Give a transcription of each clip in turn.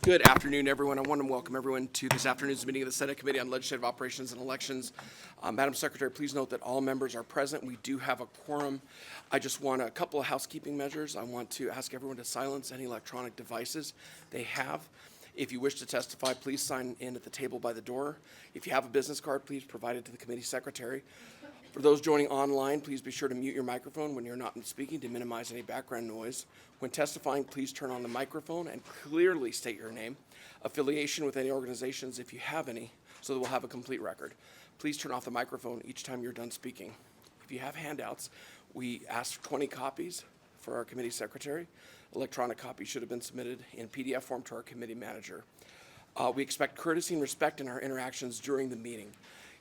Good afternoon, everyone. I want to welcome everyone to this afternoon's meeting of the Senate Committee on Legislative Operations and Elections. Madam Secretary, please note that all members are present. We do have a quorum. I just want a couple of housekeeping measures. I want to ask everyone to silence any electronic devices they have. If you wish to testify, please sign in at the table by the door. If you have a business card, please provide it to the committee secretary. For those joining online, please be sure to mute your microphone when you're not speaking to minimize any background noise. When testifying, please turn on the microphone and clearly state your name, affiliation with any organizations if you have any, so that we'll have a complete record. Please turn off the microphone each time you're done speaking. If you have handouts, we asked 20 copies for our committee secretary. Electronic copies should have been submitted in PDF form to our committee manager. We expect courtesy and respect in our interactions during the meeting.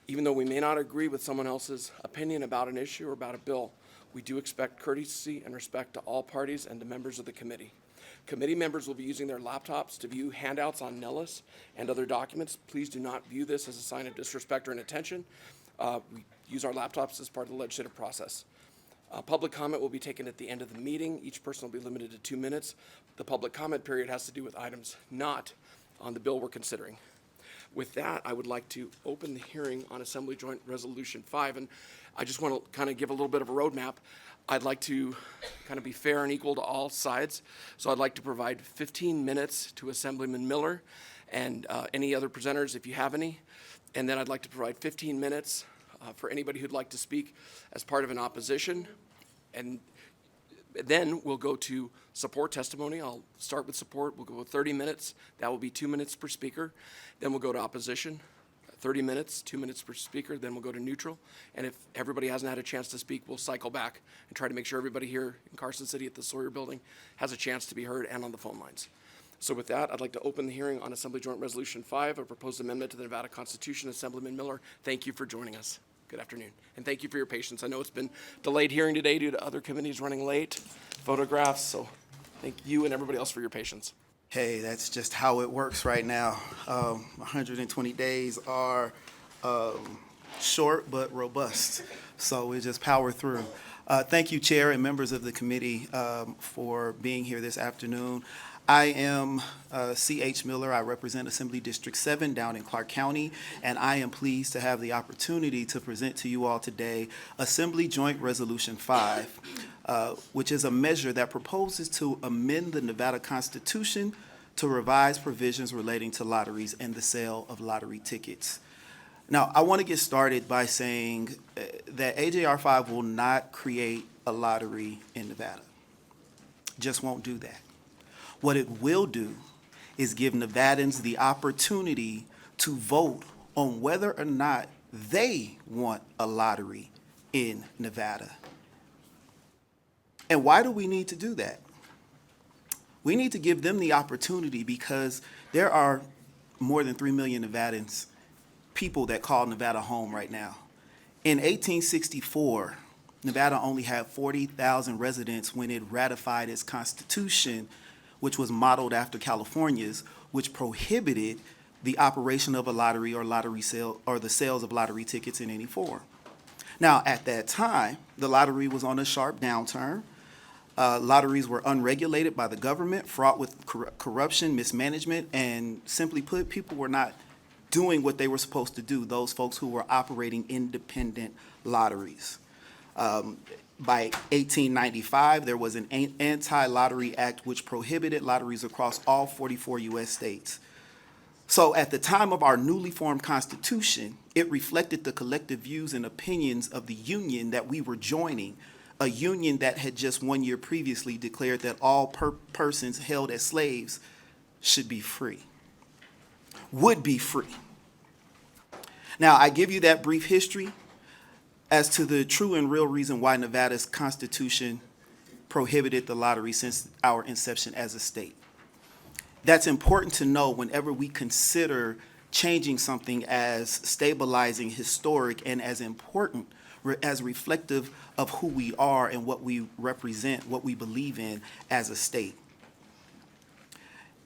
Even though we may not agree with someone else's opinion about an issue or about a bill, we do expect courtesy and respect to all parties and to members of the committee. Committee members will be using their laptops to view handouts on Nellis and other documents. Please do not view this as a sign of disrespect or inattention. We use our laptops as part of the legislative process. Public comment will be taken at the end of the meeting. Each person will be limited to 2 minutes. The public comment period has to do with items not on the bill we're considering. With that, I would like to open the hearing on Assembly Joint Resolution 5, and I just want to kind of give a little bit of a roadmap. I'd like to kind of be fair and equal to all sides, so I'd like to provide 15 minutes to Assemblyman Miller and any other presenters if you have any, and then I'd like to provide 15 minutes for anybody who'd like to speak as part of an opposition, and then we'll go to support testimony. I'll start with support. We'll go with 30 minutes. That will be 2 minutes per speaker. Then we'll go to opposition, 30 minutes, 2 minutes per speaker. Then we'll go to neutral. And if everybody hasn't had a chance to speak, we'll cycle back and try to make sure everybody here in Carson City at the Sawyer Building has a chance to be heard and on the phone lines. So with that, I'd like to open the hearing on Assembly Joint Resolution 5, a proposed amendment to the Nevada Constitution. Assemblyman Miller, thank you for joining us. Good afternoon, and thank you for your patience. I know it's been delayed hearing today due to other committees running late, photographs, so thank you and everybody else for your patience. Hey, that's just how it works right now. 120 days are short but robust, so we just power through. Thank you, Chair and members of the committee, for being here this afternoon. I am C.H. Miller. I represent Assembly District 7 down in Clark County, and I am pleased to have the opportunity to present to you all today Assembly Joint Resolution 5, which is a measure that proposes to amend the Nevada Constitution to revise provisions relating to lotteries and the sale of lottery tickets. Now, I want to get started by saying that AJR 5 will not create a lottery in Nevada. Just won't do that. What it will do is give Nevadans the opportunity to vote on whether or not they want a lottery in Nevada. And why do we need to do that? We need to give them the opportunity because there are more than 3 million Nevadans, people that call Nevada home right now. In 1864, Nevada only had 40,000 residents when it ratified its constitution, which was modeled after California's, which prohibited the operation of a lottery or lottery sale or the sales of lottery tickets in any form. Now, at that time, the lottery was on a sharp downturn. Lotteries were unregulated by the government, fraught with corruption, mismanagement, and simply put, people were not doing what they were supposed to do, those folks who were operating independent lotteries. By 1895, there was an anti-lottery act which prohibited lotteries across all 44 U.S. states. So at the time of our newly formed Constitution, it reflected the collective views and opinions of the union that we were joining, a union that had just 1 year previously declared that all persons held as slaves should be free, would be free. Now, I give you that brief history as to the true and real reason why Nevada's Constitution prohibited the lottery since our inception as a state. That's important to know whenever we consider changing something as stabilizing, historic, and as important, as reflective of who we are and what we represent, what we believe in as a state.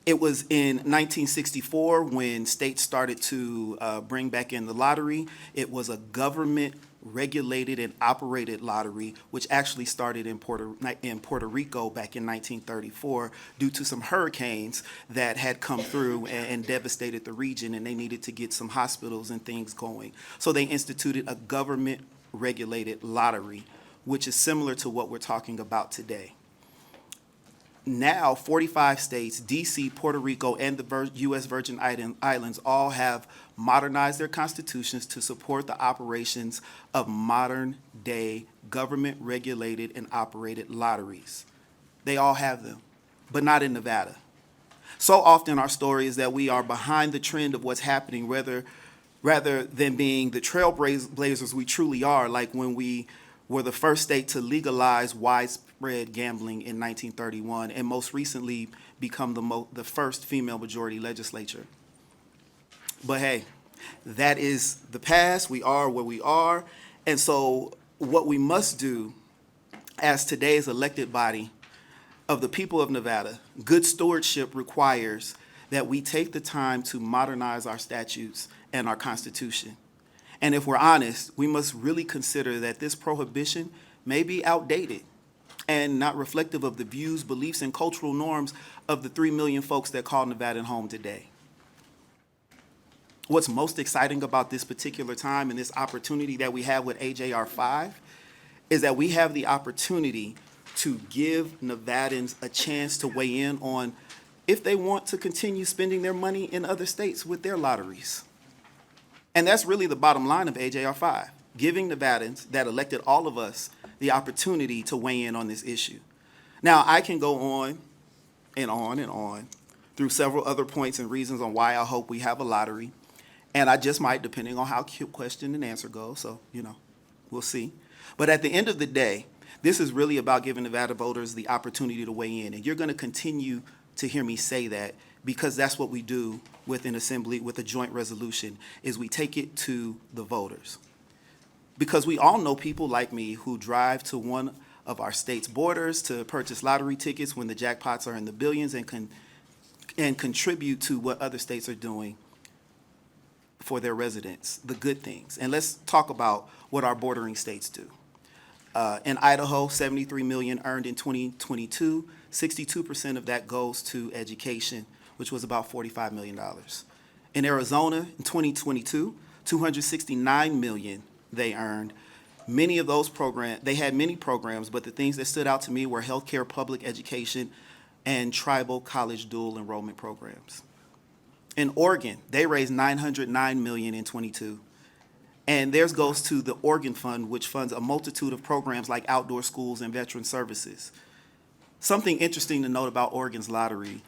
It was in 1964 when states started to bring back in the lottery. It was a government regulated and operated lottery, which actually started in Puerto Rico back in 1934 due to some hurricanes that had come through and devastated the region, and they needed to get some hospitals and things going. So they instituted a government-regulated lottery, which is similar to what we're talking about today. Now, 45 states, DC, Puerto Rico, and the U.S. Virgin Islands all have modernized their constitutions to support the operations of modern-day government-regulated and operated lotteries. They all have them, but not in Nevada. So often our story is that we are behind the trend of what's happening rather than being the trailblazers we truly are, like when we were the first state to legalize widespread gambling in 1931, and most recently become the first female majority legislature. But hey, that is the past. We are where we are. And so what we must do as today's elected body of the people of Nevada, good stewardship requires that we take the time to modernize our statutes and our Constitution. And if we're honest, we must really consider that this prohibition may be outdated and not reflective of the views, beliefs, and cultural norms of the 3 million folks that call Nevada home today. What's most exciting about this particular time and this opportunity that we have with AJR 5 is that we have the opportunity to give Nevadans a chance to weigh in on if they want to continue spending their money in other states with their lotteries. And that's really the bottom line of AJR 5, giving Nevadans that elected all of us the opportunity to weigh in on this issue. Now, I can go on and on and on through several other points and reasons on why I hope we have a lottery. And I just might, depending on how question and answer goes. So, we'll see. But at the end of the day, this is really about giving Nevada voters the opportunity to weigh in. And you're going to continue to hear me say that, because that's what we do with an assembly, with a joint resolution, is we take it to the voters. Because we all know people like me who drive to one of our state's borders to purchase lottery tickets when the jackpots are in the billions and contribute to what other states are doing for their residents, the good things. And let's talk about what our bordering states do. In Idaho, 73 million earned in 2022, 62% of that goes to education, which was about $45 million. In Arizona, in 2022, 269 million they earned. Many of those programs, they had many programs, but the things that stood out to me were healthcare, public education, and tribal college dual enrollment programs. In Oregon, they raised $909 million in 22. And theirs goes to the Oregon Fund, which funds a multitude of programs like outdoor schools and veteran services. Something interesting to note about Oregon's lottery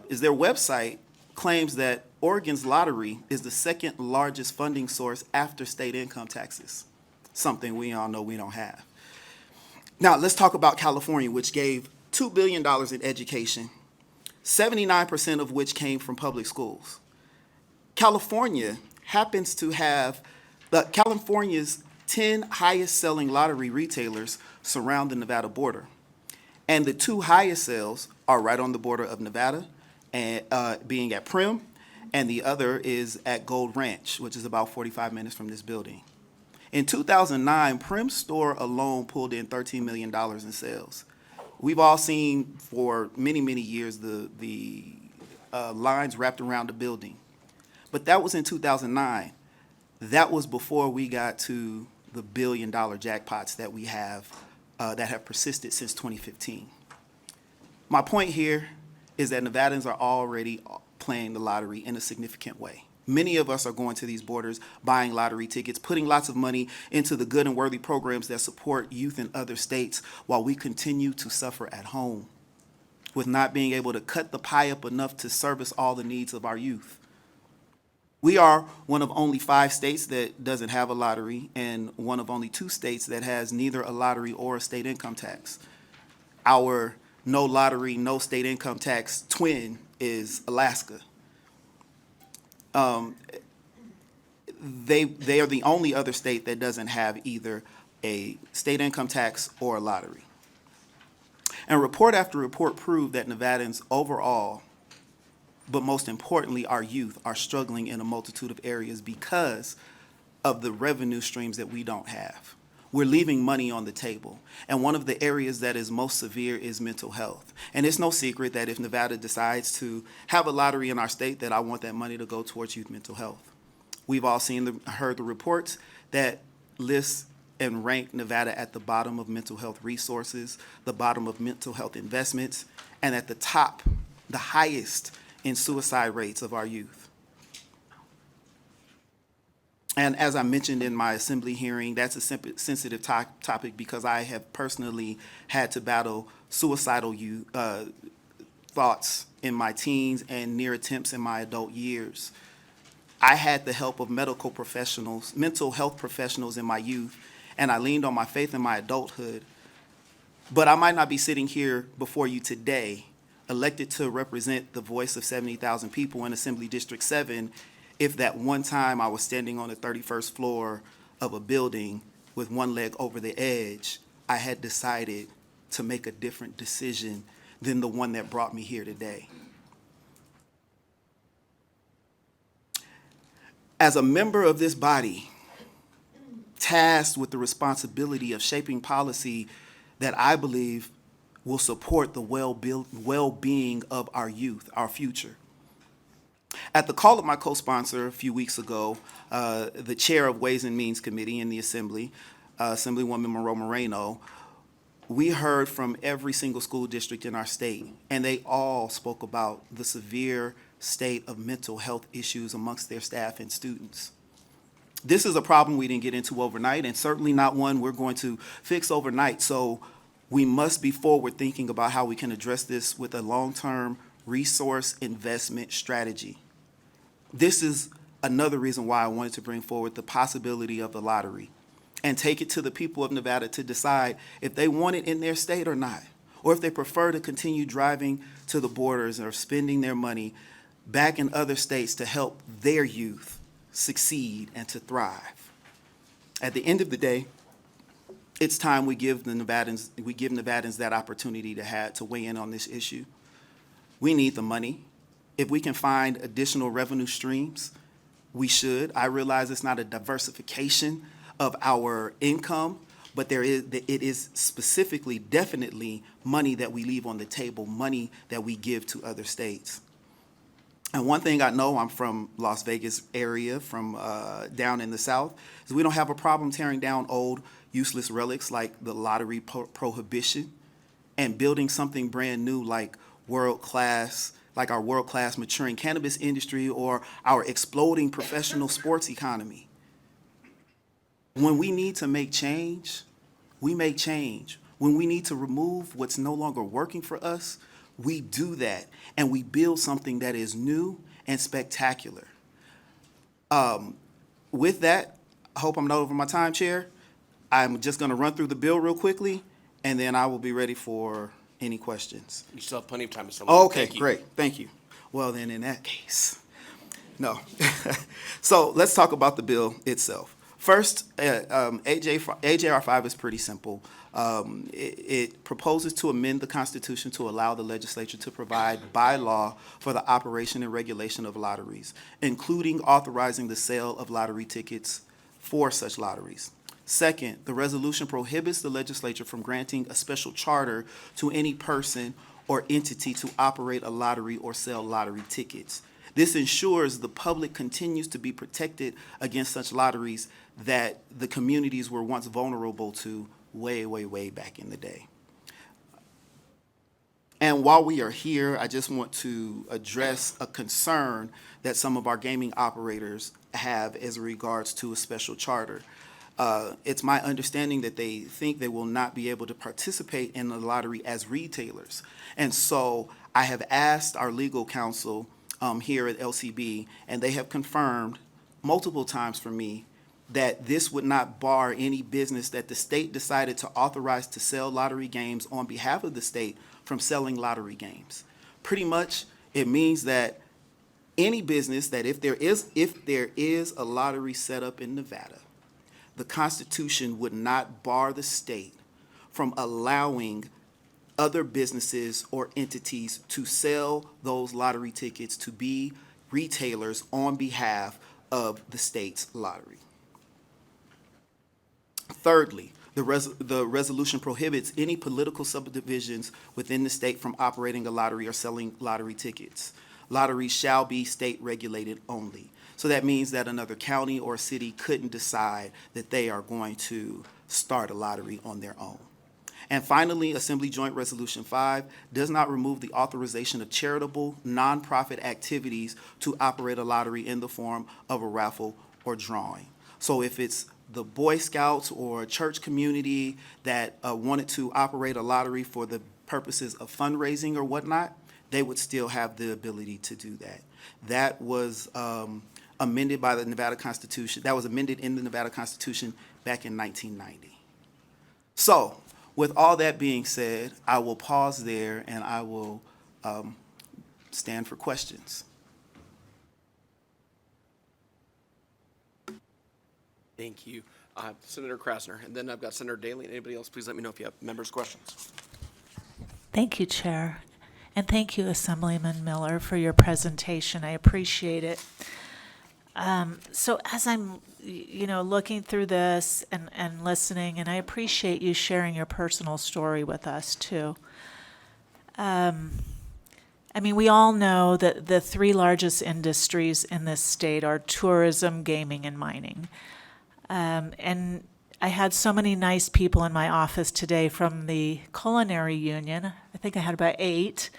is their website claims that Oregon's lottery is the second largest funding source after state income taxes, something we all know we don't have. Now, let's talk about California, which gave $2 billion in education, 79% of which came from public schools. California happens to have California's 10 highest selling lottery retailers surround the Nevada border. And the 2 highest sales are right on the border of Nevada, and being at Prim, and the other is at Gold Ranch, which is about 45 minutes from this building. In 2009, Prim's store alone pulled in $13 million in sales. We've all seen for many, many years the lines wrapped around the building. But that was in 2009. That was before we got to the billion-dollar jackpots that we have that have persisted since 2015. My point here is that Nevadans are already playing the lottery in a significant way. Many of us are going to these borders, buying lottery tickets, putting lots of money into the good and worthy programs that support youth in other states, while we continue to suffer at home with not being able to cut the pie up enough to service all the needs of our youth. We are one of only 5 states that doesn't have a lottery, and one of only 2 states that has neither a lottery or a state income tax. Our no lottery, no state income tax twin is Alaska. They are the only other state that doesn't have either a state income tax or a lottery. And report after report proved that Nevadans overall, but most importantly our youth, are struggling in a multitude of areas because of the revenue streams that we don't have. We're leaving money on the table. And one of the areas that is most severe is mental health. And it's no secret that if Nevada decides to have a lottery in our state, that I want that money to go towards youth mental health. We've all heard the reports that list and rank Nevada at the bottom of mental health resources, the bottom of mental health investments, and at the top, the highest in suicide rates of our youth. And as I mentioned in my assembly hearing, that's a sensitive topic because I have personally had to battle suicidal thoughts in my teens and near attempts in my adult years. I had the help of medical professionals, mental health professionals in my youth, and I leaned on my faith in my adulthood. But I might not be sitting here before you today, elected to represent the voice of 70,000 people in Assembly District 7, if that one time I was standing on the 31st floor of a building with one leg over the edge, I had decided to make a different decision than the one that brought me here today. As a member of this body, tasked with the responsibility of shaping policy that I believe will support the well-being of our youth, our future. At the call of my co-sponsor a few weeks ago, the chair of Ways and Means Committee in the Assembly, Assemblywoman Monroe Moreno, we heard from every single school district in our state, and they all spoke about the severe state of mental health issues amongst their staff and students. This is a problem we didn't get into overnight, and certainly not one we're going to fix overnight, so we must be forward thinking about how we can address this with a long-term resource investment strategy. This is another reason why I wanted to bring forward the possibility of the lottery and take it to the people of Nevada to decide if they want it in their state or not, or if they prefer to continue driving to the borders or spending their money back in other states to help their youth succeed and to thrive. At the end of the day, it's time we give Nevadans that opportunity to weigh in on this issue. We need the money. If we can find additional revenue streams, we should. I realize it's not a diversification of our income, but it is specifically, definitely money that we leave on the table, money that we give to other states. And one thing I know, I'm from Las Vegas area, from down in the South, is we don't have a problem tearing down old useless relics like the lottery prohibition and building something brand new like our world-class maturing cannabis industry or our exploding professional sports economy. When we need to make change, we make change. When we need to remove what's no longer working for us, we do that, and we build something that is new and spectacular. With that, I hope I'm not over my time, Chair. I'm just going to run through the bill real quickly, and then I will be ready for any questions. You still have plenty of time, Mr. Oh, Long. okay, Thank you. great. Thank you. Well, then in that case, no. So let's talk about the bill itself. First, AJR 5 is pretty simple. It proposes to amend the Constitution to allow the legislature to provide by law for the operation and regulation of lotteries, including authorizing the sale of lottery tickets for such lotteries. Second, the resolution prohibits the legislature from granting a special charter to any person or entity to operate a lottery or sell lottery tickets. This ensures the public continues to be protected against such lotteries that the communities were once vulnerable to way, way, way back in the day. And while we are here, I just want to address a concern that some of our gaming operators have as regards to a special charter. It's my understanding that they think they will not be able to participate in the lottery as retailers. And so I have asked our legal counsel here at LCB, and they have confirmed multiple times for me that this would not bar any business that the state decided to authorize to sell lottery games on behalf of the state from selling lottery games. Pretty much, it means that any business that if there is a lottery set up in Nevada, the Constitution would not bar the state from allowing other businesses or entities to sell those lottery tickets to be retailers on behalf of the state's lottery. Thirdly, the resolution prohibits any political subdivisions within the state from operating a lottery or selling lottery tickets. Lotteries shall be state-regulated only. So that means that another county or city couldn't decide that they are going to start a lottery on their own. And finally, Assembly Joint Resolution 5 does not remove the authorization of charitable, nonprofit activities to operate a lottery in the form of a raffle or drawing. So if it's the Boy Scouts or a church community that wanted to operate a lottery for the purposes of fundraising or whatnot, they would still have the ability to do that. That was amended by the Nevada Constitution. That was amended in the Nevada Constitution back in 1990. So, with all that being said, I will pause there and I will stand for questions. Thank you. Senator Krasner, and then I've got Senator Daly. Anybody else, please let me know if you have members' questions. Thank you, Chair. And thank you, Assemblyman Miller, for your presentation. I appreciate it. So as I'm, looking through this and listening, and I appreciate you sharing your personal story with us, too. We all know that the three largest industries in this state are tourism, gaming, and mining. And I had so many nice people in my office today from the culinary union. I think I had about 8.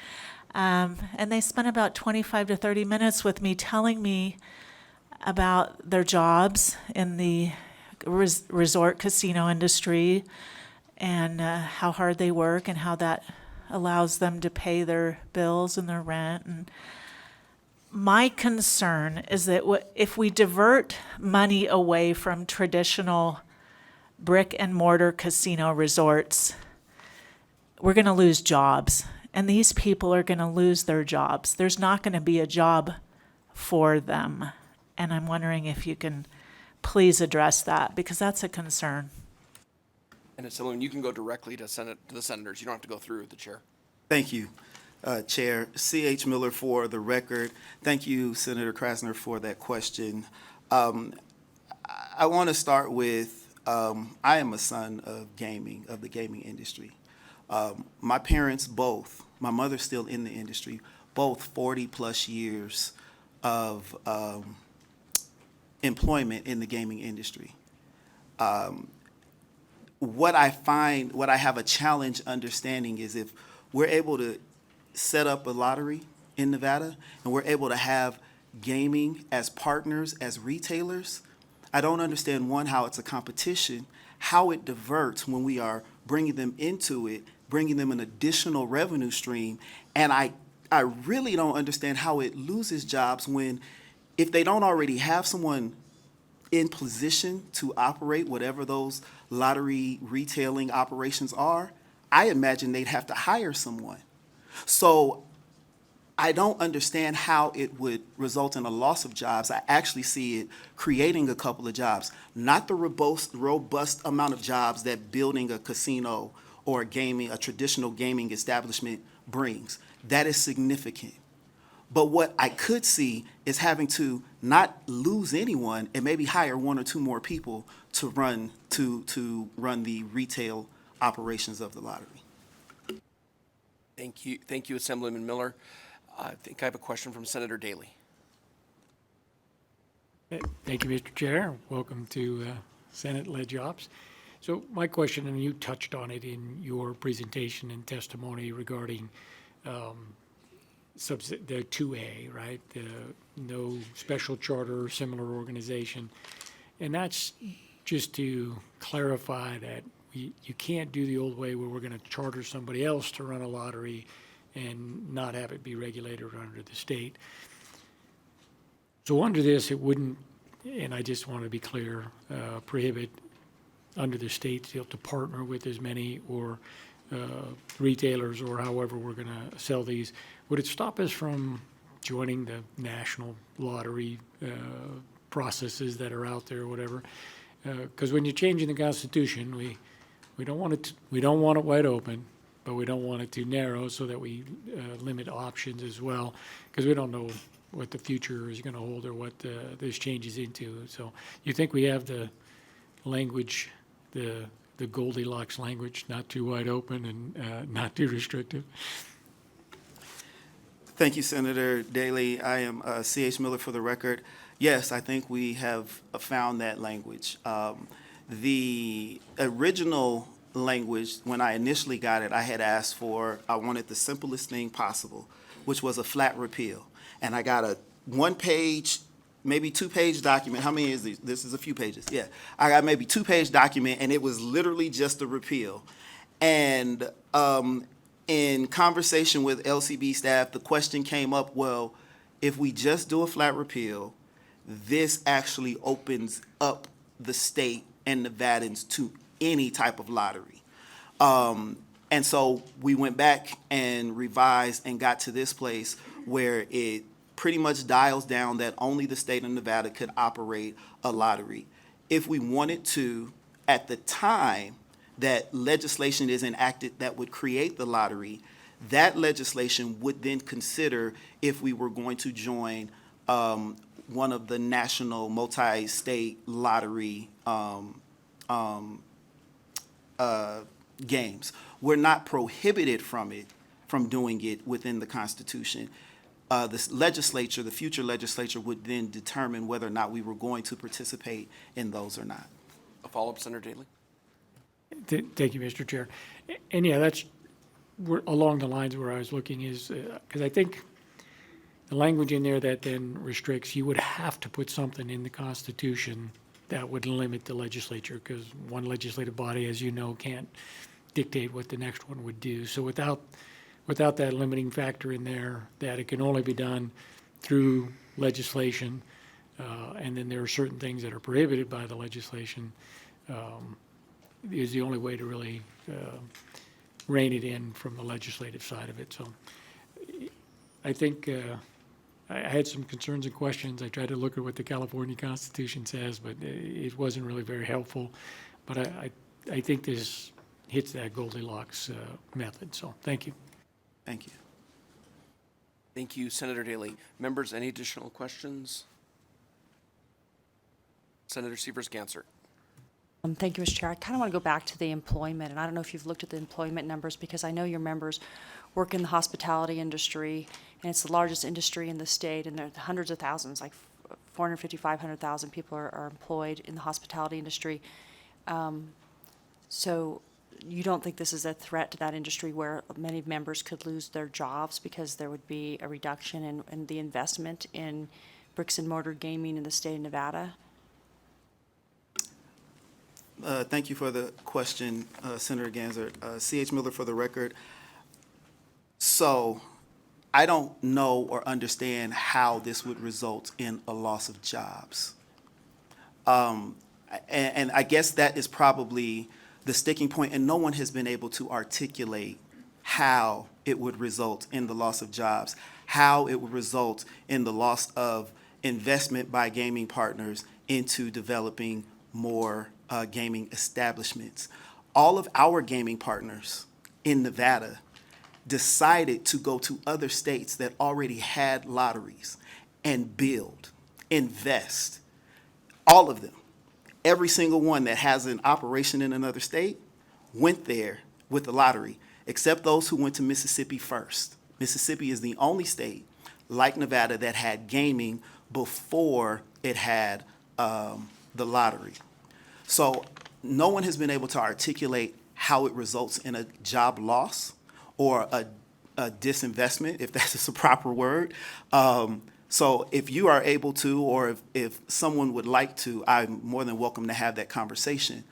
And they spent about 25 to 30 minutes with me telling me about their jobs in the resort casino industry and how hard they work and how that allows them to pay their bills and their rent. And my concern is that if we divert money away from traditional brick and mortar casino resorts, we're going to lose jobs. And these people are going to lose their jobs. There's not going to be a job for them. And I'm wondering if you can please address that, because that's a concern. And Assemblyman, you can go directly to the senators. You don't have to go through the chair. Thank you, Chair. C.H. Miller for the record. Thank you, Senator Krasner, for that question. I want to start with, I am a son of gaming, of the gaming industry. My parents both, my mother's still in the industry, both 40 plus years of employment in the gaming industry. What I have a challenge understanding is if we're able to set up a lottery in Nevada and we're able to have gaming as partners, as retailers, I don't understand, one, how it's a competition, how it diverts when we are bringing them into it, bringing them an additional revenue stream, and I really don't understand how it loses jobs when, if they don't already have someone in position to operate whatever those lottery retailing operations are, I imagine they'd have to hire someone. So I don't understand how it would result in a loss of jobs. I actually see it creating a couple of jobs, not the robust amount of jobs that building a casino or a traditional gaming establishment brings. That is significant. But what I could see is having to not lose anyone and maybe hire 1 or 2 more people to run the retail operations of the lottery. Thank you, Assemblyman Miller. I think I have a question from Senator Daly. Thank you, Mr. Chair. Welcome to Senate-led jobs. So my question, and you touched on it in your presentation and testimony regarding the 2A, right? The no special charter or similar organization. And that's just to clarify that you can't do the old way where we're going to charter somebody else to run a lottery and not have it be regulated under the state. So under this, it wouldn't, and I just want to be clear, prohibit under the state to partner with as many or retailers or however we're going to sell these. Would it stop us from joining the national lottery processes that are out there or whatever? Because when you're changing the Constitution, we don't want it wide open, but we don't want it too narrow so that we limit options as well, because we don't know what the future is going to hold or what this changes into. So you think we have the language the Goldilocks language, not too wide open and not too restrictive. Thank you, Senator Daley. I am C.H. Miller for the record. Yes, I think we have found that language. The original language, when I initially got it, I had asked for, I wanted the simplest thing possible, which was a flat repeal. And I got a one-page, maybe two-page document. How many is this? This is a few pages. Yeah. I got maybe two-page document, and it was literally just a repeal. And in conversation with LCB staff, the question came up, well, if we just do a flat repeal, this actually opens up the state and Nevadans to any type of lottery. And so we went back and revised and got to this place where it pretty much dials down that only the state of Nevada could operate a lottery. If we wanted to, at the time that legislation is enacted that would create the lottery, that legislation would then consider if we were going to join one of the national multi-state lottery games. We're not prohibited from doing it within the Constitution. The legislature, the future legislature, would then determine whether or not we were going to participate in those or not. A follow-up, Senator Daley? Thank you, Mr. Chair. And yeah, that's along the lines where I was looking is, because I think the language in there that then restricts, you would have to put something in the Constitution that would limit the legislature, because one legislative body, as you know, can't dictate what the next one would do. So without that limiting factor in there, that it can only be done through legislation, and then there are certain things that are prohibited by the legislation, is the only way to really rein it in from the legislative side of it. So I think I had some concerns and questions. I tried to look at what the California Constitution says, but it wasn't really very helpful. But I think this hits that Goldilocks method. So thank you. Thank you. Thank you, Senator Daley. Members, any additional questions? Senator Sievers-Gansert. Thank you, Mr. Chair. I kind of want to go back to the employment, and I don't know if you've looked at the employment numbers, because I know your members work in the hospitality industry, and it's the largest industry in the state, and there are hundreds of thousands, like 450, 500,000 people are employed in the hospitality industry. So you don't think this is a threat to that industry where many members could lose their jobs because there would be a reduction in the investment in bricks and mortar gaming in the state of Nevada? Thank you for the question, Senator Gansert. C.H. Miller for the record. So I don't know or understand how this would result in a loss of jobs. And I guess that is probably the sticking point, and no one has been able to articulate how it would result in the loss of jobs, how it would result in the loss of investment by gaming partners into developing more gaming establishments. All of our gaming partners in Nevada decided to go to other states that already had lotteries and build, invest, all of them. Every single one that has an operation in another state went there with the lottery, except those who went to Mississippi first. Mississippi is the only state, like Nevada, that had gaming before it had the lottery. So no one has been able to articulate how it results in a job loss or a disinvestment, if that's a proper word. So if you are able to, or if someone would like to, I'm more than welcome to have that conversation.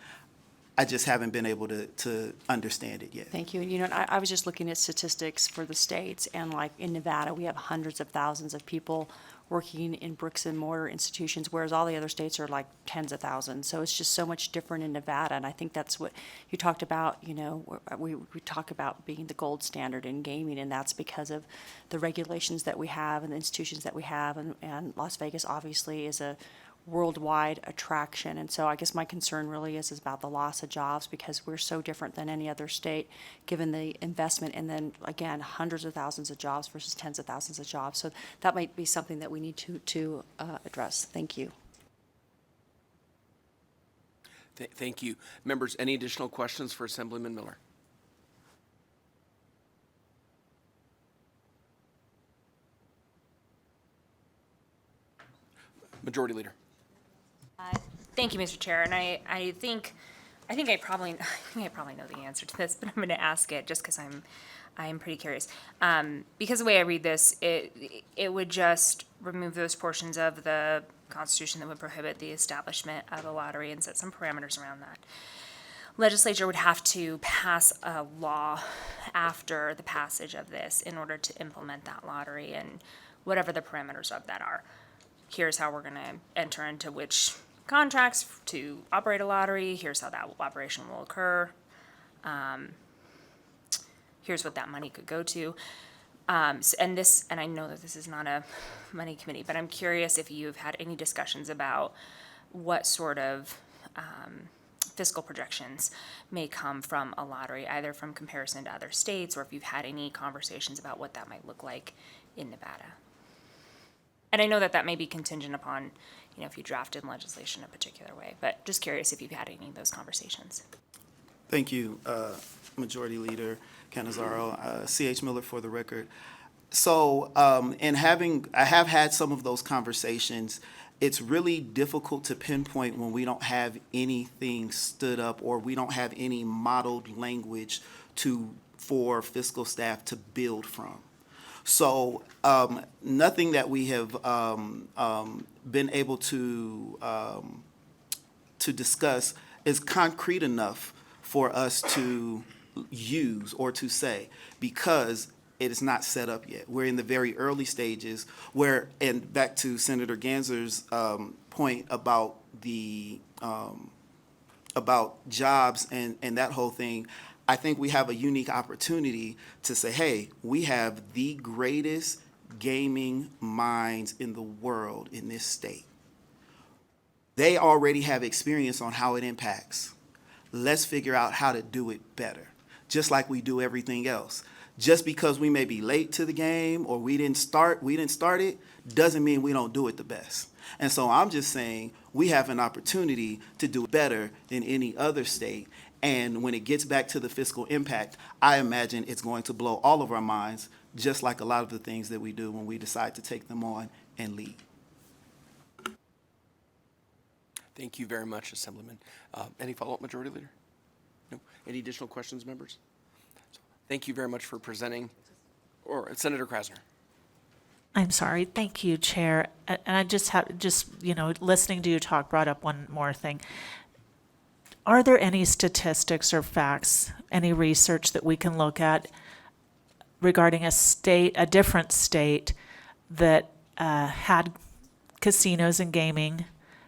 I just haven't been able to understand it yet. Thank you. You know, I was just looking at statistics for the states, and like in Nevada, we have hundreds of thousands of people working in bricks and mortar institutions, whereas all the other states are like tens of thousands. So it's just so much different in Nevada, and I think that's what you talked about. You know, we talk about being the gold standard in gaming, and that's because of the regulations that we have and the institutions that we have, and Las Vegas obviously is a worldwide attraction. And so I guess my concern really is about the loss of jobs, because we're so different than any other state given the investment, and then again hundreds of thousands of jobs versus tens of thousands of jobs. So that might be something that we need to address. Thank you. Thank you. Members, any additional questions for Assemblyman Miller? Majority Leader. Thank you, Mr. Chair. And I think I probably know the answer to this, but I'm going to ask it just because I'm pretty curious. Because the way I read this, it would just remove those portions of the Constitution that would prohibit the establishment of a lottery and set some parameters around that. Legislature would have to pass a law after the passage of this in order to implement that lottery and whatever the parameters of that are. Here's how we're going to enter into which contracts to operate a lottery. Here's how that operation will occur. Here's what that money could go to. And I know that this is not a money committee, but I'm curious if you've had any discussions about what sort of fiscal projections may come from a lottery, either from comparison to other states, or if you've had any conversations about what that might look like in Nevada. And I know that may be contingent upon, if you drafted legislation a particular way, but just curious if you've had any of those conversations. Thank you, Majority Leader Canizaro. C.H. Miller for the record. So, I have had some of those conversations. It's really difficult to pinpoint when we don't have anything stood up or we don't have any modeled language for fiscal staff to build from. So nothing that we have been able to discuss is concrete enough for us to use or to say, because it is not set up yet. We're in the very early stages and back to Senator Ganser's point about about jobs and that whole thing, I think we have a unique opportunity to say, hey, we have the greatest gaming minds in the world in this state. They already have experience on how it impacts. Let's figure out how to do it better, just like we do everything else. Just because we may be late to the game or we didn't start it, doesn't mean we don't do it the best. And so I'm just saying we have an opportunity to do it better than any other state. And when it gets back to the fiscal impact, I imagine it's going to blow all of our minds, just like a lot of the things that we do when we decide to take them on and lead. Thank you very much, Assemblyman. Any follow-up, Majority Leader? No? Any additional questions, members? Thank you very much for presenting. Or Senator Krasner. I'm sorry. Thank you, Chair. And I listening to you talk brought up one more thing. Are there any statistics or facts, any research that we can look at regarding a different state that had casinos and gaming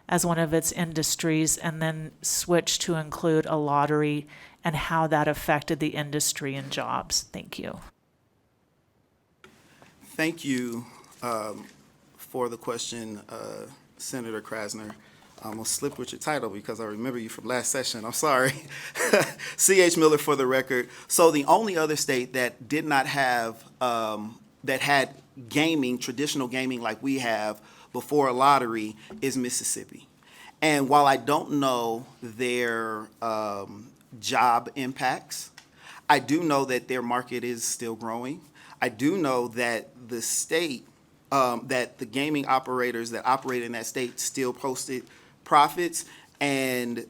as one of its industries and then switched to include a lottery, and how that affected the industry and jobs? Thank you. Thank you for the question, Senator Krasner. I almost slipped with your title because I remember you from last session. I'm sorry. C.H. Miller for the record. So the only other state that did not have, that had gaming, traditional gaming like we have before a lottery, is Mississippi. And while I don't know their job impacts, I do know that their market is still growing. I do know that the state, that the gaming operators that operate in that state still posted profits, and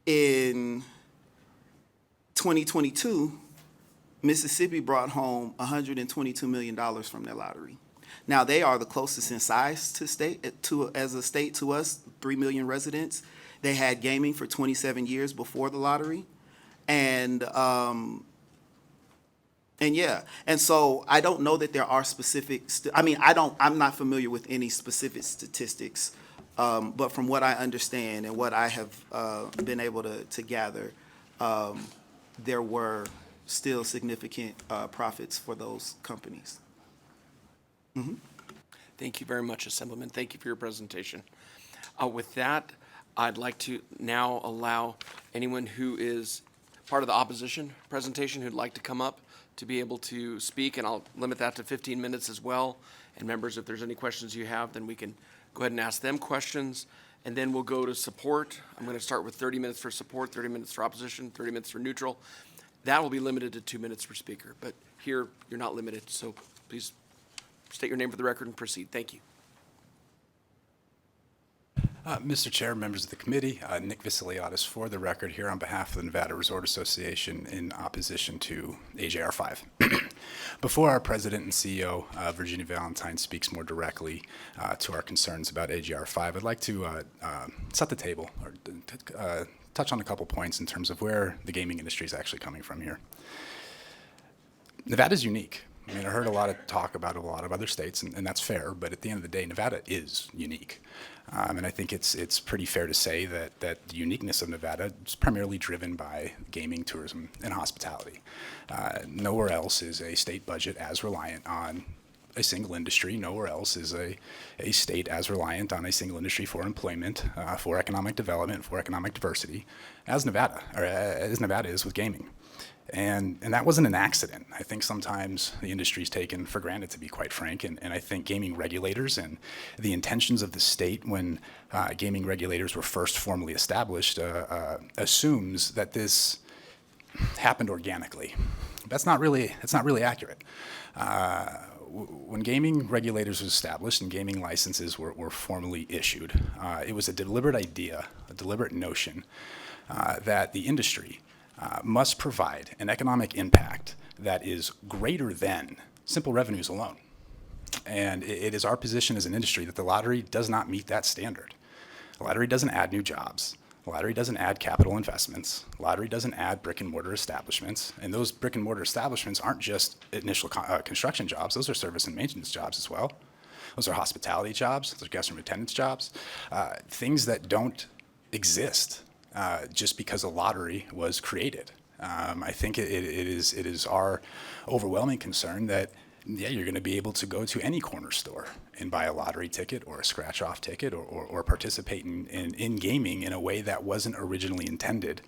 in 2022, Mississippi brought home $122 million from their lottery. Now, they are the closest in size as a state to us, 3 million residents. They had gaming for 27 years before the lottery. And so I don't know that there are specific, I'm not familiar with any specific statistics, but from what I understand and what I have been able to gather, there were still significant profits for those companies. Mm-hmm. Thank you very much, Assemblyman. Thank you for your presentation. With that, I'd like to now allow anyone who is part of the opposition presentation who'd like to come up to be able to speak, and I'll limit that to 15 minutes as well. And members, if there's any questions you have, then we can go ahead and ask them questions, and then we'll go to support. I'm going to start with 30 minutes for support, 30 minutes for opposition, 30 minutes for neutral. That will be limited to 2 minutes per speaker, but here, you're not limited, so please state your name for the record and proceed. Thank you. Mr. Chair, members of the committee, Nick Vassiliadis for the record here on behalf of the Nevada Resort Association in opposition to AJR 5. Before our president and CEO, Virginia Valentine, speaks more directly to our concerns about AJR 5, I'd like to set the table or touch on a couple points in terms of where the gaming industry is actually coming from here. Nevada's unique. I mean, I heard a lot of talk about a lot of other states, and that's fair, but at the end of the day, Nevada is unique. And I think it's pretty fair to say that the uniqueness of Nevada is primarily driven by gaming, tourism, and hospitality. Nowhere else is a state budget as reliant on a single industry. Nowhere else is a state as reliant on a single industry for employment, for economic development, for economic diversity, as Nevada is with gaming. And that wasn't an accident. I think sometimes the industry is taken for granted, to be quite frank, and I think gaming regulators and the intentions of the state when gaming regulators were first formally established assumes that this happened organically. That's not really accurate. When gaming regulators was established and gaming licenses were formally issued, it was a deliberate idea, a deliberate notion that the industry must provide an economic impact that is greater than simple revenues alone. And it is our position as an industry that the lottery does not meet that standard. The lottery doesn't add new jobs. The lottery doesn't add capital investments. The lottery doesn't add brick and mortar establishments. And those brick and mortar establishments aren't just initial construction jobs. Those are service and maintenance jobs as well. Those are hospitality jobs. Those are guest room attendance jobs. Things that don't exist just because a lottery was created. I think it is our overwhelming concern that, yeah, you're going to be able to go to any corner store and buy a lottery ticket or a scratch-off ticket or participate in gaming in a way that wasn't originally intended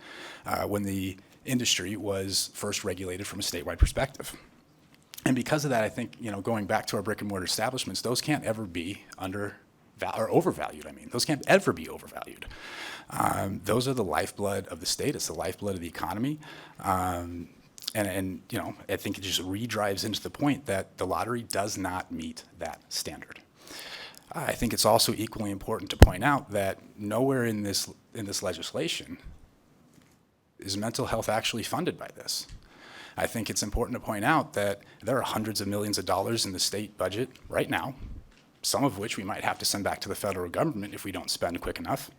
when the industry was first regulated from a statewide perspective. And because of that, I think, going back to our brick and mortar establishments, those can't ever be overvalued. Those can't ever be overvalued. Those are the lifeblood of the state. It's the lifeblood of the economy. And I think it just redrives into the point that the lottery does not meet that standard. I think it's also equally important to point out that nowhere in this legislation is mental health actually funded by this. I think it's important to point out that there are hundreds of millions of dollars in the state budget right now, some of which we might have to send back to the federal government if we don't spend quick enough,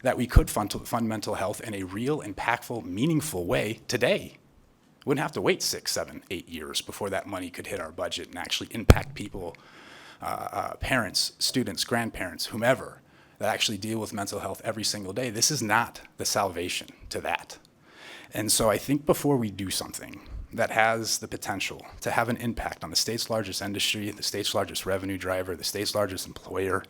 that we could fund mental health in a real, impactful, meaningful way today. Wouldn't have to wait 6, 7, 8 years before that money could hit our budget and actually impact people, parents, students, grandparents, whomever, that actually deal with mental health every single day. This is not the salvation to that. And so I think before we do something that has the potential to have an impact on the state's largest industry, the state's largest revenue driver, the state's largest employer,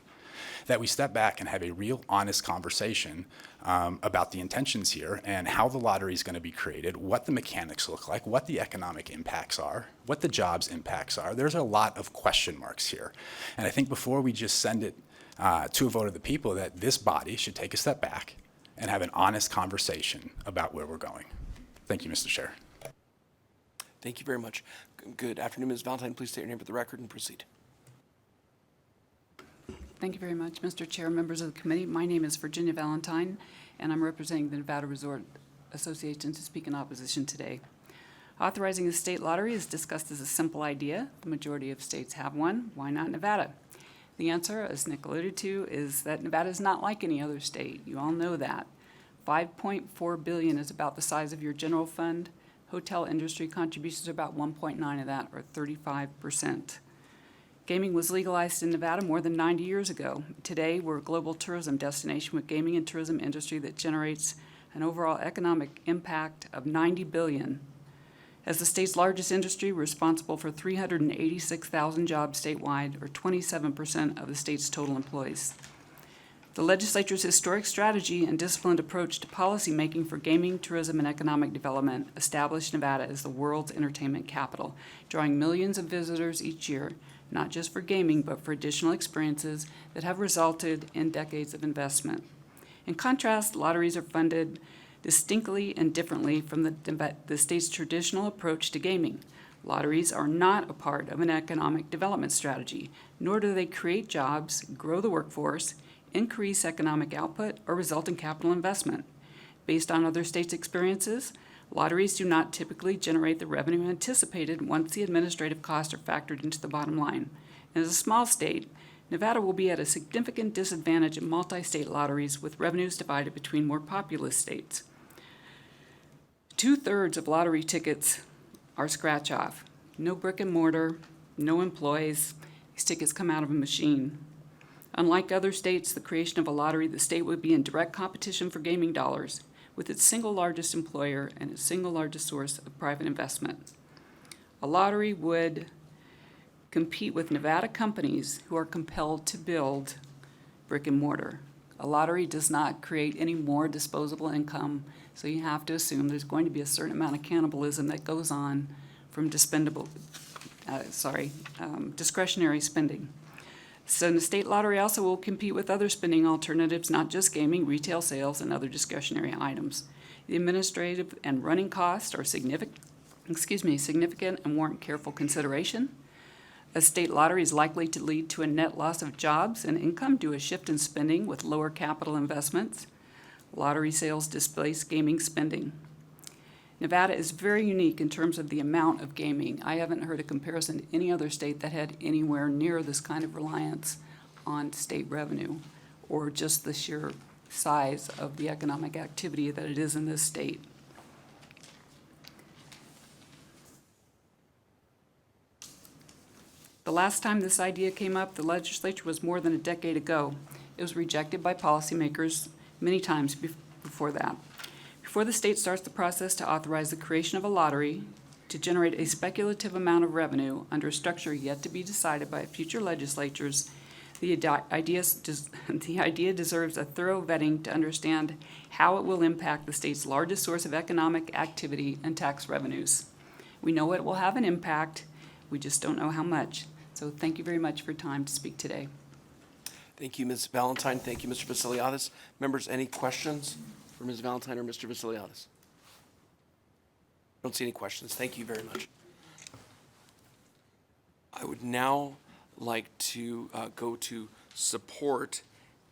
that we step back and have a real honest conversation about the intentions here and how the lottery is going to be created, what the mechanics look like, what the economic impacts are, what the jobs impacts are. There's a lot of question marks here. And I think before we just send it to a vote of the people, that this body should take a step back and have an honest conversation about where we're going. Thank you, Mr. Chair. Thank you very much. Good afternoon, Ms. Valentine. Please state your name for the record and proceed. Thank you very much, Mr. Chair, members of the committee. My name is Virginia Valentine, and I'm representing the Nevada Resort Association to speak in opposition today. Authorizing a state lottery is discussed as a simple idea. The majority of states have one. Why not Nevada? The answer, as Nick alluded to, is that Nevada is not like any other state. You all know that. $5.4 billion is about the size of your general fund. Hotel industry contributions are about 1.9 of that, or 35%. Gaming was legalized in Nevada more than 90 years ago. Today, we're a global tourism destination with gaming and tourism industry that generates an overall economic impact of $90 billion. As the state's largest industry, we're responsible for 386,000 jobs statewide, or 27% of the state's total employees. The legislature's historic strategy and disciplined approach to policymaking for gaming, tourism, and economic development established Nevada as the world's entertainment capital, drawing millions of visitors each year, not just for gaming, but for additional experiences that have resulted in decades of investment. In contrast, lotteries are funded distinctly and differently from the state's traditional approach to gaming. Lotteries are not a part of an economic development strategy, nor do they create jobs, grow the workforce, increase economic output, or result in capital investment. Based on other states' experiences, lotteries do not typically generate the revenue anticipated once the administrative costs are factored into the bottom line. And as a small state, Nevada will be at a significant disadvantage in multi-state lotteries with revenues divided between more populous states. 2/3 of lottery tickets are scratch-off. No brick and mortar, no employees. These tickets come out of a machine. Unlike other states, the creation of a lottery, the state would be in direct competition for gaming dollars with its single largest employer and its single largest source of private investment. A lottery would compete with Nevada companies who are compelled to build brick and mortar. A lottery does not create any more disposable income, so you have to assume there's going to be a certain amount of cannibalism that goes on from discretionary spending. So the state lottery also will compete with other spending alternatives, not just gaming, retail sales, and other discretionary items. The administrative and running costs are significant and warrant careful consideration. A state lottery is likely to lead to a net loss of jobs and income due to a shift in spending with lower capital investments. Lottery sales displace gaming spending. Nevada is very unique in terms of the amount of gaming. I haven't heard a comparison to any other state that had anywhere near this kind of reliance on state revenue or just the sheer size of the economic activity that it is in this state. The last time this idea came up, the legislature was more than a decade ago. It was rejected by policymakers many times before that. Before the state starts the process to authorize the creation of a lottery to generate a speculative amount of revenue under a structure yet to be decided by future legislatures, the idea deserves a thorough vetting to understand how it will impact the state's largest source of economic activity and tax revenues. We know it will have an impact, we just don't know how much. So thank you very much for your time to speak today. Thank you, Ms. Valentine. Thank you, Mr. Vasiliadis. Members, any questions for Ms. Valentine or Mr. Vasiliadis? Don't see any questions. Thank you very much. I would now like to go to support,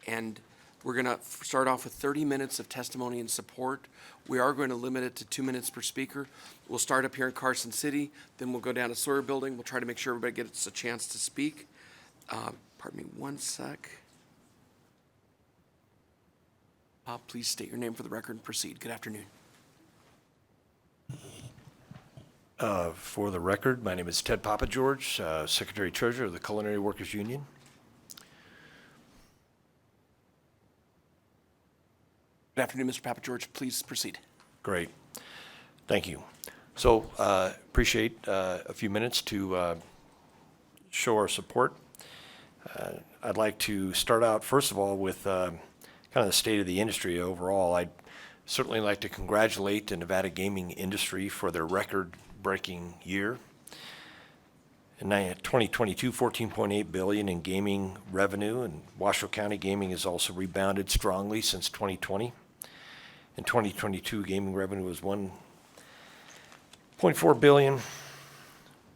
and we're going to start off with 30 minutes of testimony and support. We are going to limit it to 2 minutes per speaker. We'll start up here in Carson City, then we'll go down to Sawyer Building. We'll try to make sure everybody gets a chance to speak. Pardon me one sec. Please state your name for the record and proceed. Good afternoon. For the record, my name is Ted Papageorge, Secretary Treasurer of the Culinary Workers Union. Good afternoon, Mr. Papageorge. Please proceed. Great. Thank you. So appreciate a few minutes to show our support. I'd like to start out, first of all, with kind of the state of the industry overall. I'd certainly like to congratulate the Nevada gaming industry for their record-breaking year. In 2022, $14.8 billion in gaming revenue, and Washoe County gaming has also rebounded strongly since 2020. In 2022, gaming revenue was $1.4 billion,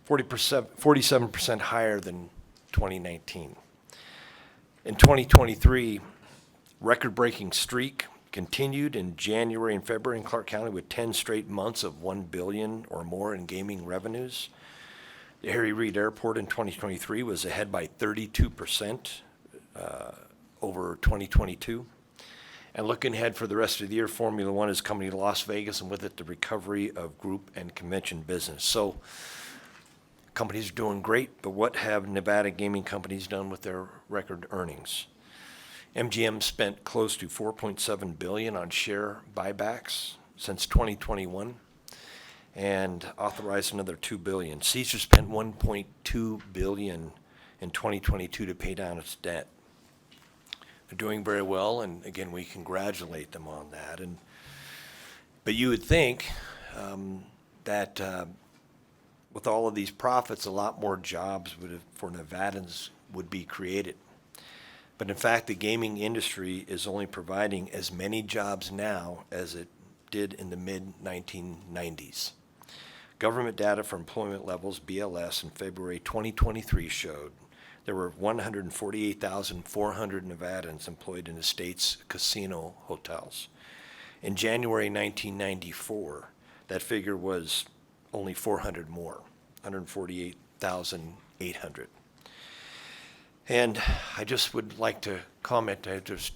47% higher than 2019. In 2023, record-breaking streak continued in January and February in Clark County with 10 straight months of $1 billion or more in gaming revenues. The Harry Reid Airport in 2023 was ahead by 32% over 2022. And looking ahead for the rest of the year, Formula One is coming to Las Vegas, and with it, the recovery of group and convention business. So companies are doing great, but what have Nevada gaming companies done with their record earnings? MGM spent close to $4.7 billion on share buybacks since 2021 and authorized another $2 billion. Caesars spent $1.2 billion in 2022 to pay down its debt. They're doing very well, and again, we congratulate them on that. But you would think that with all of these profits, a lot more jobs for Nevadans would be created. But in fact, the gaming industry is only providing as many jobs now as it did in the mid-1990s. Government data for employment levels, BLS, in February 2023 showed there were 148,400 Nevadans employed in the state's casino hotels. In January 1994, that figure was only 400 more, 148,800. And I just would like to comment, there's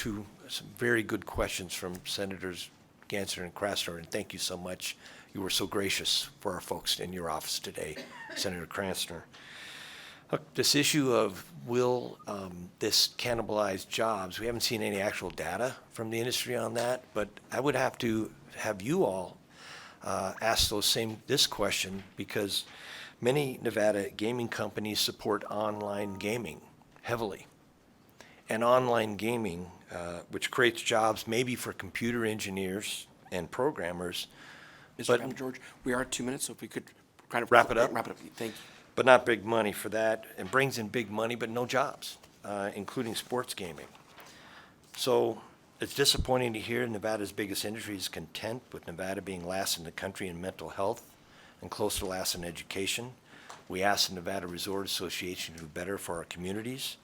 some very good questions from Senators Ganser and Krasner, and thank you so much. You were so gracious for our folks in your office today, Senator Krasner. Look, this issue of will this cannibalize jobs, we haven't seen any actual data from the industry on that, but I would have to have you all ask this question, because many Nevada gaming companies support online gaming heavily. And online gaming, which creates jobs maybe for computer engineers and programmers, Mr. George, we are at 2 minutes, so if we could kind of Wrap it up? Wrap it up, thank you. but not big money for that, and brings in big money, but no jobs, including sports gaming. So it's disappointing to hear Nevada's biggest industry is content with Nevada being last in the country in mental health and close to last in education. We ask the Nevada Resort Association to do better for our communities.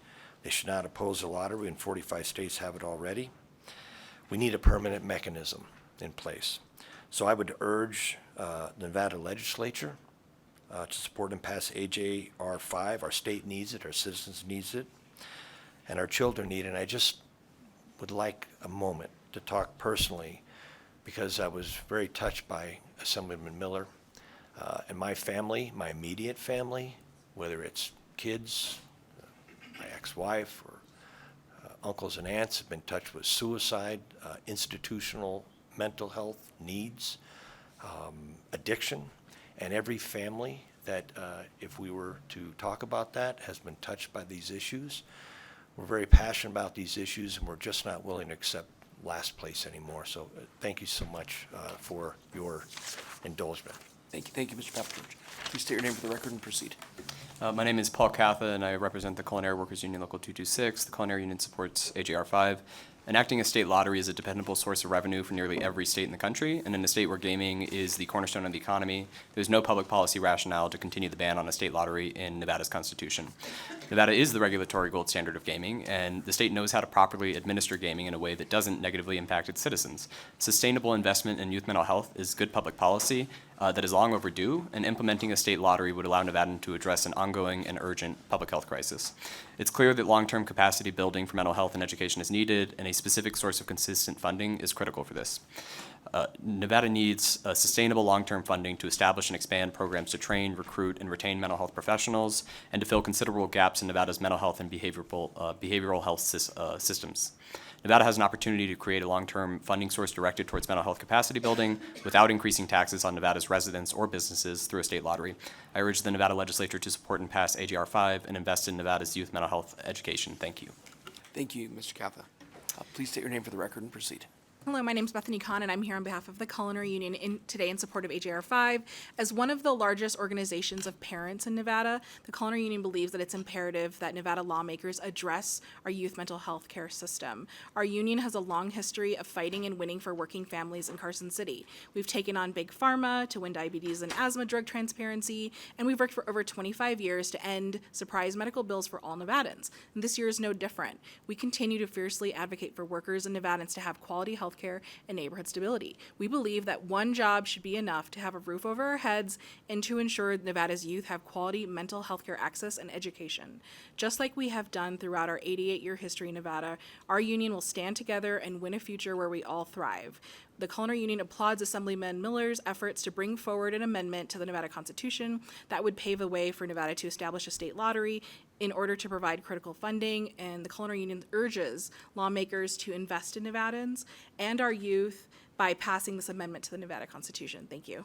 They should not oppose the lottery, and 45 states have it already. We need a permanent mechanism in place. So I would urge the Nevada Legislature to support and pass AJR 5. Our state needs it, our citizens needs it, and our children need it. And I just would like a moment to talk personally, because I was very touched by Assemblyman Miller and my family, my immediate family, whether it's kids, my ex-wife, or uncles and aunts, have been touched with suicide, institutional mental health needs, addiction, and every family that, if we were to talk about that, has been touched by these issues. We're very passionate about these issues, and we're just not willing to accept last place anymore. So thank you so much for your indulgence. Thank you, Mr. Pappageorge. Please state your name for the record and proceed. My name is Paul Catha, and I represent the Culinary Workers Union Local 226. The Culinary Union supports AJR 5. Enacting a state lottery is a dependable source of revenue for nearly every state in the country, and in a state where gaming is the cornerstone of the economy, there's no public policy rationale to continue the ban on a state lottery in Nevada's constitution. Nevada is the regulatory gold standard of gaming, and the state knows how to properly administer gaming in a way that doesn't negatively impact its citizens. Sustainable investment in youth mental health is good public policy that is long overdue, and implementing a state lottery would allow Nevada to address an ongoing and urgent public health crisis. It's clear that long-term capacity building for mental health and education is needed, and a specific source of consistent funding is critical for this. Nevada needs sustainable long-term funding to establish and expand programs to train, recruit, and retain mental health professionals, and to fill considerable gaps in Nevada's mental health and behavioral health systems. Nevada has an opportunity to create a long-term funding source directed towards mental health capacity building without increasing taxes on Nevada's residents or businesses through a state lottery. I urge the Nevada Legislature to support and pass AJR 5 and invest in Nevada's youth mental health education. Thank you. Thank you, Mr. Catha. Please state your name for the record and proceed. Hello, my name is Bethany Kahn, and I'm here on behalf of the Culinary Union today in support of AJR 5. As one of the largest organizations of parents in Nevada, the Culinary Union believes that it's imperative that Nevada lawmakers address our youth mental health care system. Our union has a long history of fighting and winning for working families in Carson City. We've taken on Big Pharma to win diabetes and asthma drug transparency, and we've worked for over 25 years to end surprise medical bills for all Nevadans. And this year is no different. We continue to fiercely advocate for workers and Nevadans to have quality health care and neighborhood stability. We believe that one job should be enough to have a roof over our heads and to ensure Nevada's youth have quality mental health care access and education. Just like we have done throughout our 88-year history in Nevada, our union will stand together and win a future where we all thrive. The Culinary Union applauds Assemblyman Miller's efforts to bring forward an amendment to the Nevada Constitution that would pave the way for Nevada to establish a state lottery in order to provide critical funding, and the Culinary Union urges lawmakers to invest in Nevadans and our youth by passing this amendment to the Nevada Constitution. Thank you.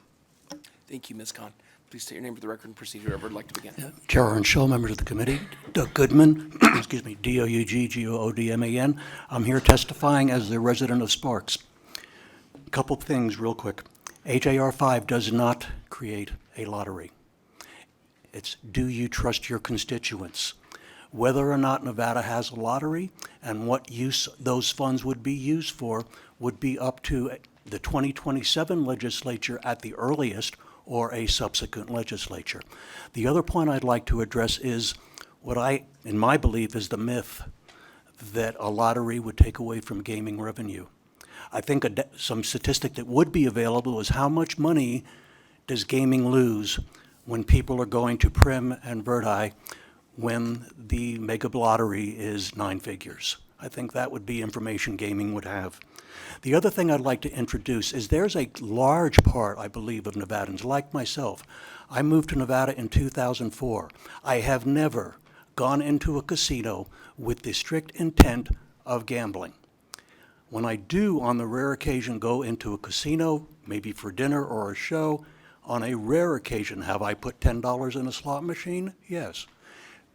Thank you, Ms. Khan. Please state your name for the record and proceed whoever would like to begin. Chair Aaron Schill, members of the committee, Doug Goodman, excuse me, Douggoodman. I'm here testifying as the resident of Sparks. A couple things real quick. HAR 5 does not create a lottery. It's do you trust your constituents? Whether or not Nevada has a lottery and what use those funds would be used for would be up to the 2027 legislature at the earliest, or a subsequent legislature. The other point I'd like to address is what in my belief, is the myth that a lottery would take away from gaming revenue. I think some statistic that would be available is how much money does gaming lose when people are going to Prim and Verdi when the mega lottery is 9 figures. I think that would be information gaming would have. The other thing I'd like to introduce is there's a large part, I believe, of Nevadans, like myself. I moved to Nevada in 2004. I have never gone into a casino with the strict intent of gambling. When I do, on the rare occasion, go into a casino, maybe for dinner or a show, on a rare occasion, have I put $10 in a slot machine? Yes.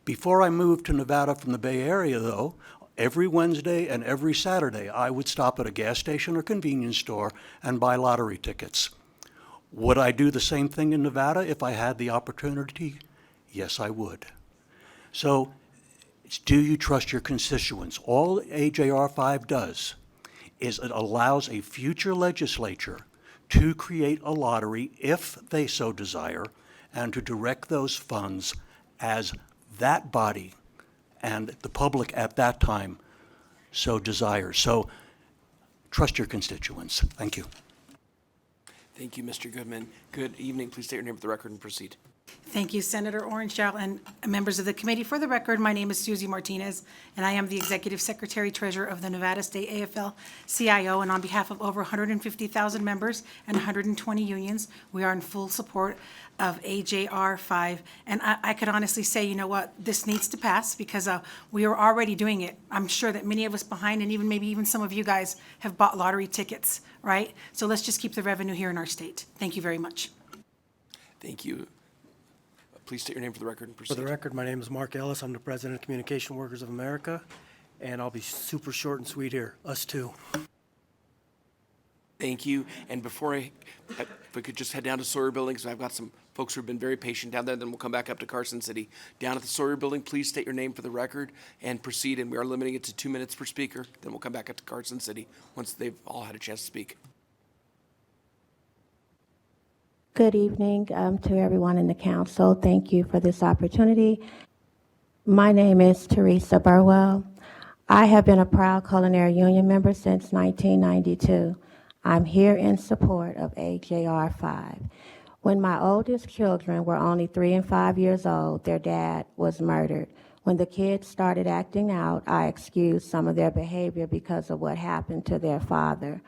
Before I moved to Nevada from the Bay Area, though, every Wednesday and every Saturday, I would stop at a gas station or convenience store and buy lottery tickets. Would I do the same thing in Nevada if I had the opportunity? Yes, I would. So, do you trust your constituents? All HAR 5 does is it allows a future legislature to create a lottery if they so desire and to direct those funds as that body and the public at that time so desires. So trust your constituents. Thank you. Thank you, Mr. Goodman. Good evening. Please state your name for the record and proceed. Thank you, Senator Orenshell and members of the committee. For the record, my name is Susie Martinez, and I am the Executive Secretary Treasurer of the Nevada State AFL-CIO, and on behalf of over 150,000 members and 120 unions, we are in full support of AJR 5. And I could honestly say, you know what, this needs to pass because we are already doing it. I'm sure that many of us behind, and maybe even some of you guys have bought lottery tickets, right? So let's just keep the revenue here in our state. Thank you very much. Thank you. Please state your name for the record and proceed. For the record, my name is Mark Ellis. I'm the President of Communication Workers of America, and I'll be super short and sweet here. Us too. Thank you. And before if we could just head down to Sawyer Building, because I've got some folks who have been very patient down there, then we'll come back up to Carson City. Down at the Sawyer Building, please state your name for the record and proceed, and we are limiting it to 2 minutes per speaker. Then we'll come back up to Carson City once they've all had a chance to speak. Good evening to everyone in the council. Thank you for this opportunity. My name is Teresa Burwell. I have been a proud culinary union member since 1992. I'm here in support of AJR 5. When my oldest children were only 3 and 5 years old, their dad was murdered. When the kids started acting out, I excused some of their behavior because of what happened to their father.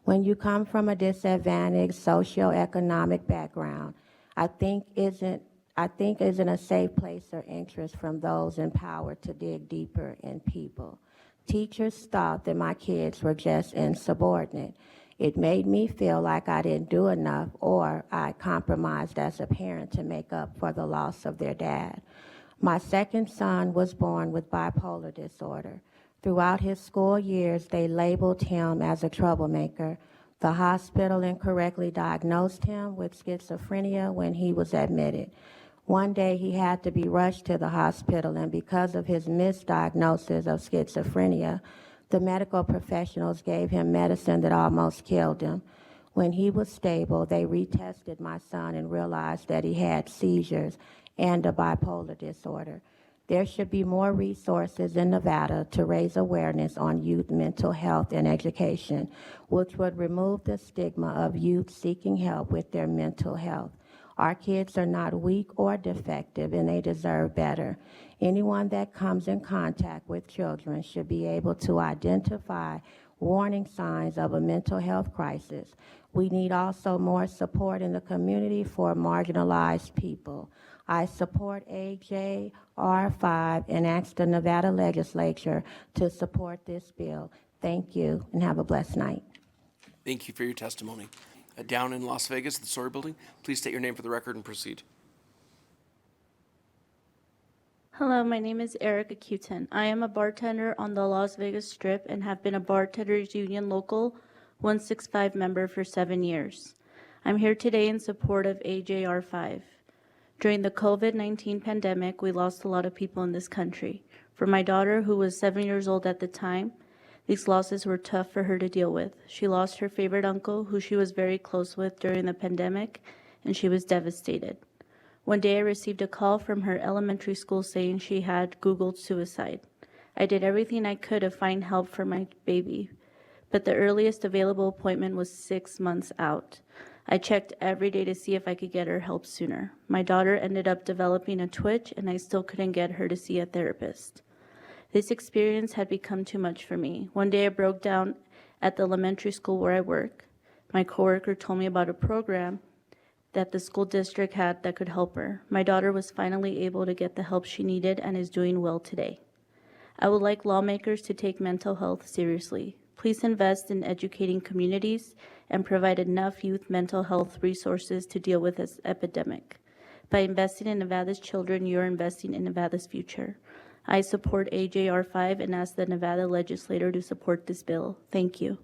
When you come from a disadvantaged socioeconomic background, I think isn't a safe place or interest from those in power to dig deeper in people. Teachers thought that my kids were just insubordinate. It made me feel like I didn't do enough or I compromised as a parent to make up for the loss of their dad. My second son was born with bipolar disorder. Throughout his school years, they labeled him as a troublemaker. The hospital incorrectly diagnosed him with schizophrenia when he was admitted. One day he had to be rushed to the hospital, and because of his misdiagnosis of schizophrenia, the medical professionals gave him medicine that almost killed him. When he was stable, they retested my son and realized that he had seizures and a bipolar disorder. There should be more resources in Nevada to raise awareness on youth mental health and education, which would remove the stigma of youth seeking help with their mental health. Our kids are not weak or defective, and they deserve better. Anyone that comes in contact with children should be able to identify warning signs of a mental health crisis. We need also more support in the community for marginalized people. I support AJR 5 and ask the Nevada Legislature to support this bill. Thank you, and have a blessed night. Thank you for your testimony. down in Las Vegas, the Story Building. Please state your name for the record and proceed. Hello, my name is Erica Cuton. I am a bartender on the Las Vegas Strip and have been a Bartenders Union Local 165 member for 7 years. I'm here today in support of AJR 5. During the COVID-19 pandemic, we lost a lot of people in this country. For my daughter, who was 7 years old at the time, these losses were tough for her to deal with. She lost her favorite uncle, who she was very close with during the pandemic, and she was devastated. One day I received a call from her elementary school saying she had Googled suicide. I did everything I could to find help for my baby, but the earliest available appointment was 6 months out. I checked every day to see if I could get her help sooner. My daughter ended up developing a twitch, and I still couldn't get her to see a therapist. This experience had become too much for me. One day I broke down at the elementary school where I work. My coworker told me about a program that the school district had that could help her. My daughter was finally able to get the help she needed and is doing well today. I would like lawmakers to take mental health seriously. Please invest in educating communities and provide enough youth mental health resources to deal with this epidemic. By investing in Nevada's children, you're investing in Nevada's future. I support AJR 5 and ask the Nevada Legislature to support this bill. Thank you.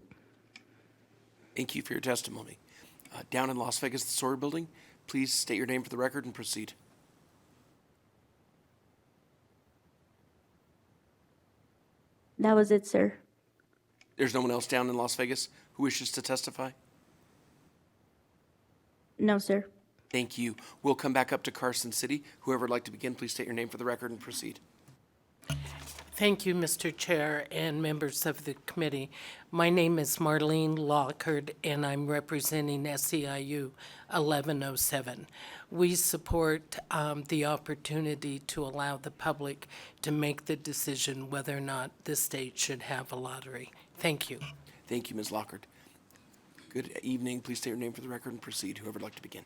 Thank you for your testimony. Down in Las Vegas, the Story Building, please state your name for the record and proceed. That was it, sir. There's no one else down in Las Vegas who wishes to testify? No, sir. Thank you. We'll come back up to Carson City. Whoever would like to begin, please state your name for the record and proceed. Thank you, Mr. Chair and members of the committee. My name is Marlene Lockard, and I'm representing SEIU 1107. We support the opportunity to allow the public to make the decision whether or not the state should have a lottery. Thank you. Thank you, Ms. Lockard. Good evening. Please state your name for the record and proceed. Whoever would like to begin.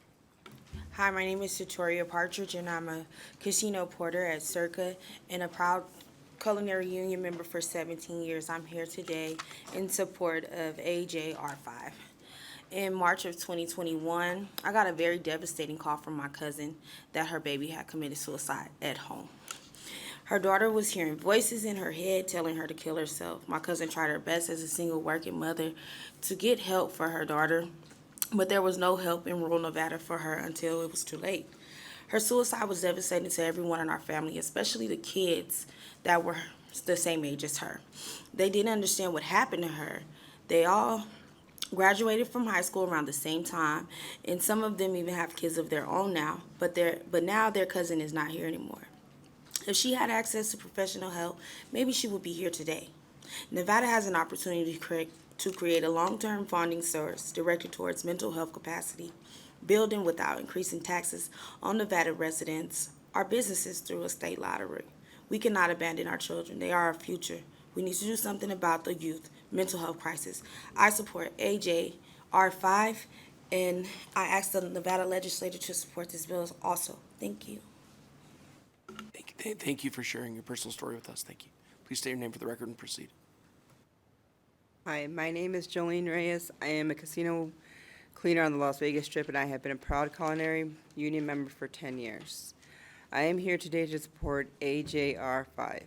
Hi, my name is Satoria Partridge, and I'm a casino porter at Circa and a proud culinary union member for 17 years. I'm here today in support of AJR 5. In March of 2021, I got a very devastating call from my cousin that her baby had committed suicide at home. Her daughter was hearing voices in her head telling her to kill herself. My cousin tried her best as a single working mother to get help for her daughter, but there was no help in rural Nevada for her until it was too late. Her suicide was devastating to everyone in our family, especially the kids that were the same age as her. They didn't understand what happened to her. They all graduated from high school around the same time, and some of them even have kids of their own now, but now their cousin is not here anymore. If she had access to professional help, maybe she would be here today. Nevada has an opportunity to create a long-term funding source directed towards mental health capacity, building without increasing taxes on Nevada residents or businesses through a state lottery. We cannot abandon our children. They are our future. We need to do something about the youth mental health crisis. I support AJR 5, and I ask the Nevada Legislature to support this bill also. Thank you. Thank you for sharing your personal story with us. Thank you. Please state your name for the record and proceed. Hi, my name is Jolene Reyes. I am a casino cleaner on the Las Vegas Strip, and I have been a proud culinary union member for 10 years. I am here today to support AJR 5.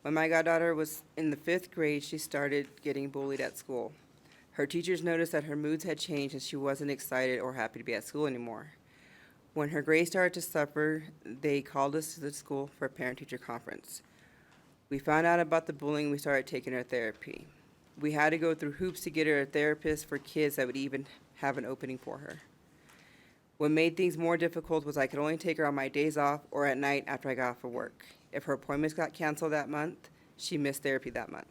When my goddaughter was in the 5th grade, she started getting bullied at school. Her teachers noticed that her moods had changed and she wasn't excited or happy to be at school anymore. When her grades started to suffer, they called us to the school for a parent-teacher conference. We found out about the bullying. We started taking her therapy. We had to go through hoops to get her a therapist for kids that would even have an opening for her. What made things more difficult was I could only take her on my days off or at night after I got off of work. If her appointments got canceled that month, she missed therapy that month.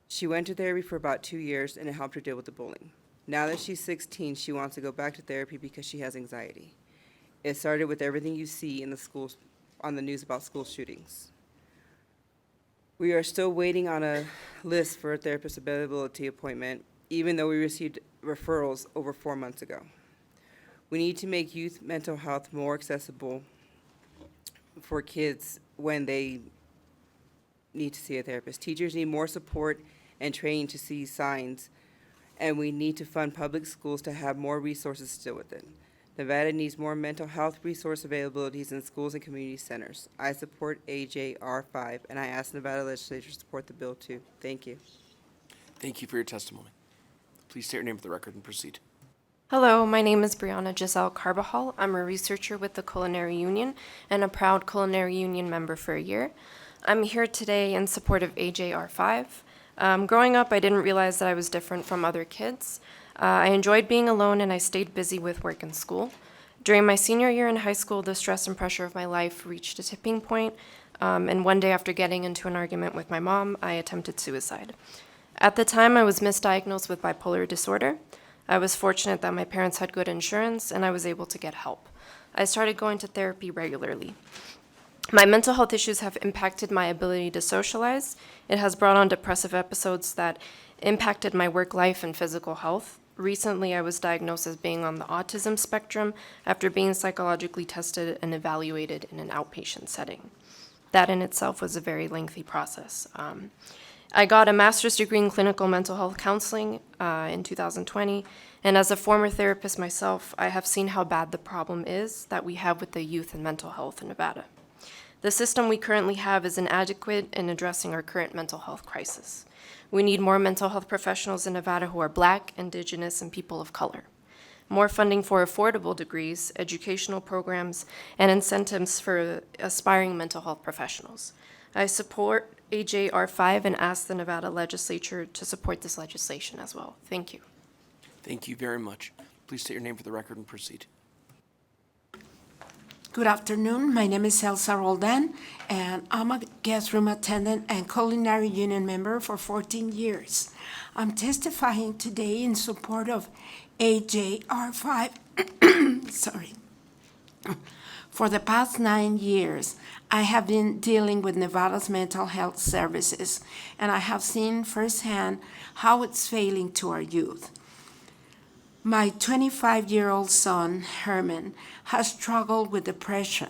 She went to therapy for about 2 years, and it helped her deal with the bullying. Now that she's 16, she wants to go back to therapy because she has anxiety. It started with everything you see in the schools, on the news about school shootings. We are still waiting on a list for a therapist availability appointment, even though we received referrals over 4 months ago. We need to make youth mental health more accessible for kids when they need to see a therapist. Teachers need more support and training to see signs and we need to fund public schools to have more resources to deal with it. Nevada needs more mental health resource availabilities in schools and community centers. I support AJR 5, and I ask Nevada Legislature to support the bill too. Thank you. Thank you for your testimony. Please state your name for the record and proceed. Hello, my name is Brianna Giselle Carbajal. I'm a researcher with the Culinary Union and a proud Culinary Union member for a year. I'm here today in support of AJR 5. Growing up, I didn't realize that I was different from other kids. I enjoyed being alone and I stayed busy with work and school. During my senior year in high school, the stress and pressure of my life reached a tipping point, and one day after getting into an argument with my mom, I attempted suicide. At the time, I was misdiagnosed with bipolar disorder. I was fortunate that my parents had good insurance and I was able to get help. I started going to therapy regularly. My mental health issues have impacted my ability to socialize. It has brought on depressive episodes that impacted my work life and physical health. Recently, I was diagnosed as being on the autism spectrum after being psychologically tested and evaluated in an outpatient setting. That in itself was a very lengthy process. I got a master's degree in clinical mental health counseling in 2020, and as a former therapist myself, I have seen how bad the problem is that we have with the youth and mental health in Nevada. The system we currently have is inadequate in addressing our current mental health crisis. We need more mental health professionals in Nevada who are Black, Indigenous, and people of color. More funding for affordable degrees, educational programs, and incentives for aspiring mental health professionals. I support AJR 5 and ask the Nevada Legislature to support this legislation as well. Thank you. Thank you very much. Please state your name for the record and proceed. Good afternoon. My name is Elsa Roldan, and I'm a guest room attendant and Culinary Union member for 14 years. I'm testifying today in support of AJR 5. Sorry. For the past 9 years, I have been dealing with Nevada's mental health services, and I have seen firsthand how it's failing to our youth. My 25-year-old son, Herman, has struggled with depression.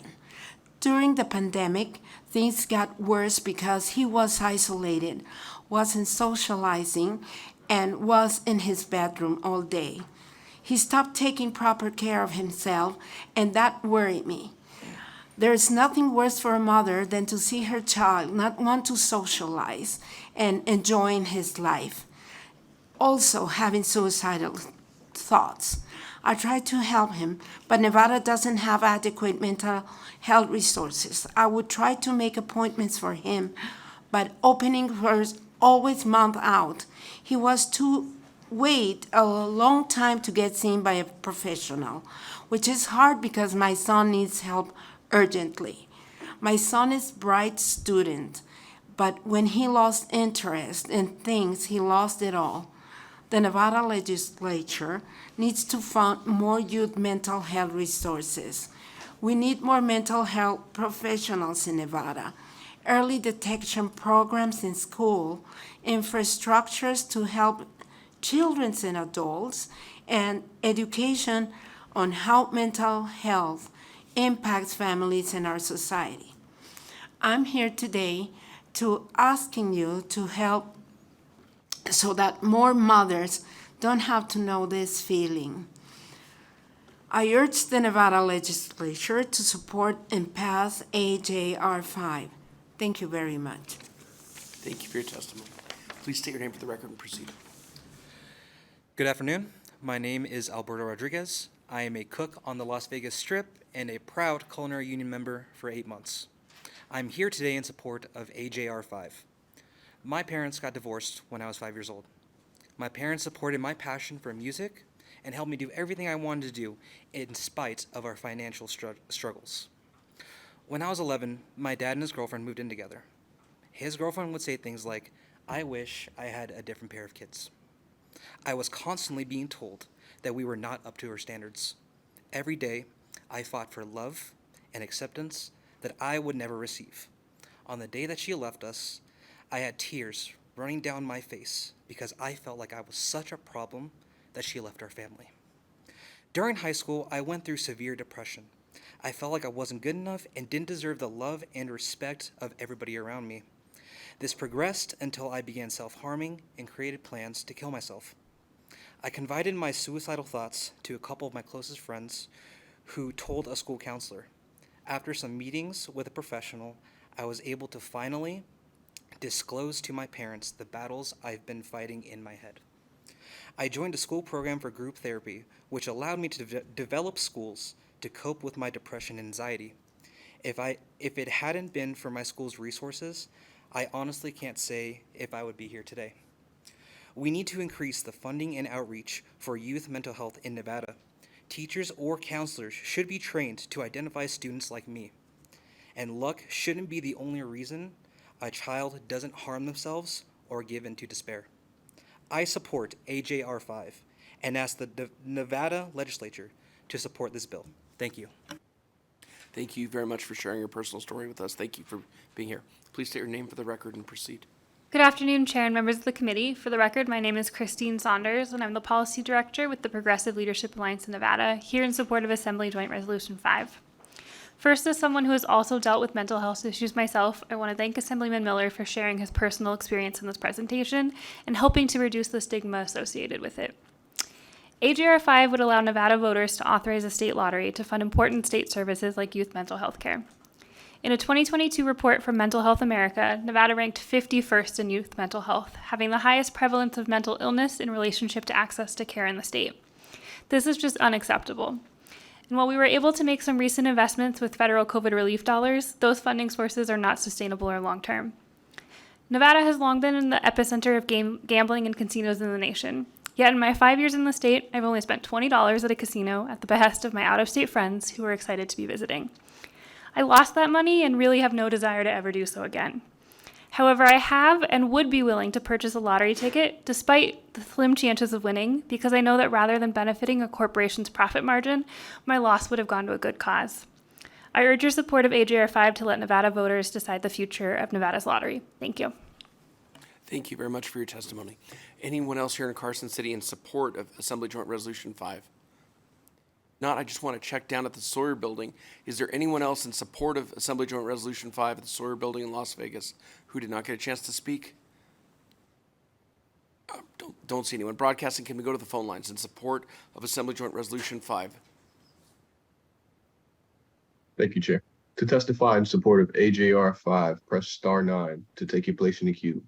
During the pandemic, things got worse because he was isolated, wasn't socializing, and was in his bedroom all day. He stopped taking proper care of himself, and that worried me. There is nothing worse for a mother than to see her child not want to socialize and enjoying his life. Also having suicidal thoughts. I tried to help him, but Nevada doesn't have adequate mental health resources. I would try to make appointments for him, but opening was always month out. He was to wait a long time to get seen by a professional, which is hard because my son needs help urgently. My son is a bright student, but when he lost interest in things, he lost it all. The Nevada Legislature needs to fund more youth mental health resources. We need more mental health professionals in Nevada, early detection programs in school, infrastructures to help children and adults, and education on how mental health impacts families in our society. I'm here today to asking you to help so that more mothers don't have to know this feeling. I urge the Nevada Legislature to support and pass AJR 5. Thank you very much. Thank you for your testimony. Please state your name for the record and proceed. Good afternoon. My name is Alberto Rodriguez. I am a cook on the Las Vegas Strip and a proud Culinary Union member for 8 months. I'm here today in support of AJR 5. My parents got divorced when I was 5 years old. My parents supported my passion for music and helped me do everything I wanted to do in spite of our financial struggles. When I was 11, my dad and his girlfriend moved in together. His girlfriend would say things like, "I wish I had a different pair of kids." I was constantly being told that we were not up to her standards. Every day, I fought for love and acceptance that I would never receive. On the day that she left us, I had tears running down my face because I felt like I was such a problem that she left our family. During high school, I went through severe depression. I felt like I wasn't good enough and didn't deserve the love and respect of everybody around me. This progressed until I began self-harming and created plans to kill myself. I confided my suicidal thoughts to a couple of my closest friends who told a school counselor. After some meetings with a professional, I was able to finally disclose to my parents the battles I've been fighting in my head. I joined a school program for group therapy, which allowed me to develop skills to cope with my depression and anxiety. If it hadn't been for my school's resources, I honestly can't say if I would be here today. We need to increase the funding and outreach for youth mental health in Nevada. Teachers or counselors should be trained to identify students like me. And luck shouldn't be the only reason a child doesn't harm themselves or give in to despair. I support AJR 5 and ask the Nevada Legislature to support this bill. Thank you. Thank you very much for sharing your personal story with us. Thank you for being here. Please state your name for the record and proceed. Good afternoon, Chair and members of the committee. For the record, my name is Christine Saunders, and I'm the Policy Director with the Progressive Leadership Alliance in Nevada, here in support of Assembly Joint Resolution 5. First, as someone who has also dealt with mental health issues myself, I want to thank Assemblyman Miller for sharing his personal experience in this presentation and helping to reduce the stigma associated with it. AJR 5 would allow Nevada voters to authorize a state lottery to fund important state services like youth mental health care. In a 2022 report from Mental Health America, Nevada ranked 51st in youth mental health, having the highest prevalence of mental illness in relationship to access to care in the state. This is just unacceptable. And while we were able to make some recent investments with federal COVID relief dollars, those funding sources are not sustainable or long-term. Nevada has long been in the epicenter of gambling and casinos in the nation. Yet in my 5 years in the state, I've only spent $20 at a casino at the behest of my out-of-state friends who were excited to be visiting. I lost that money and really have no desire to ever do so again. However, I have and would be willing to purchase a lottery ticket despite the slim chances of winning, because I know that rather than benefiting a corporation's profit margin, my loss would have gone to a good cause. I urge your support of AJR 5 to let Nevada voters decide the future of Nevada's lottery. Thank you. Thank you very much for your testimony. Anyone else here in Carson City in support of Assembly Joint Resolution 5? Not, I just want to check down at the Sawyer Building. Is there anyone else in support of Assembly Joint Resolution 5 at the Sawyer Building in Las Vegas who did not get a chance to speak? Don't see anyone. Broadcasting, can we go to the phone lines in support of Assembly Joint Resolution 5? Thank you, Chair. To testify in support of AJR 5, press star 9 to take your place in the queue.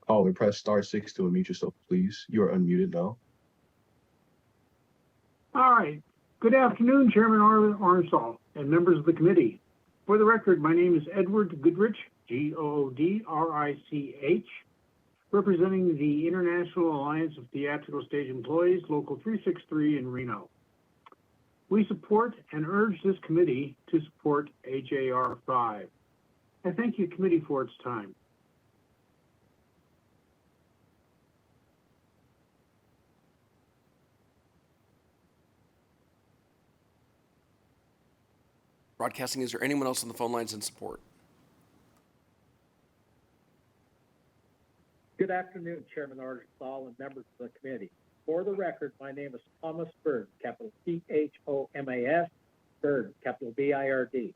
Caller, press star 6 to unmute yourself, please. You are unmuted now. All right. Good afternoon, Chairman Arnsall and members of the committee. For the record, my name is Edward Goodrich, Goodrich, representing the International Alliance of Theatrical Stage Employees, Local 363 in Reno. We support and urge this committee to support AJR 5. I thank you, committee, for its time. Broadcasting, is there anyone else on the phone lines in support? Good afternoon, Chairman Arnsall and members of the committee. For the record, my name is Thomas Bird, capital Thomas, Bird, capital BIRD.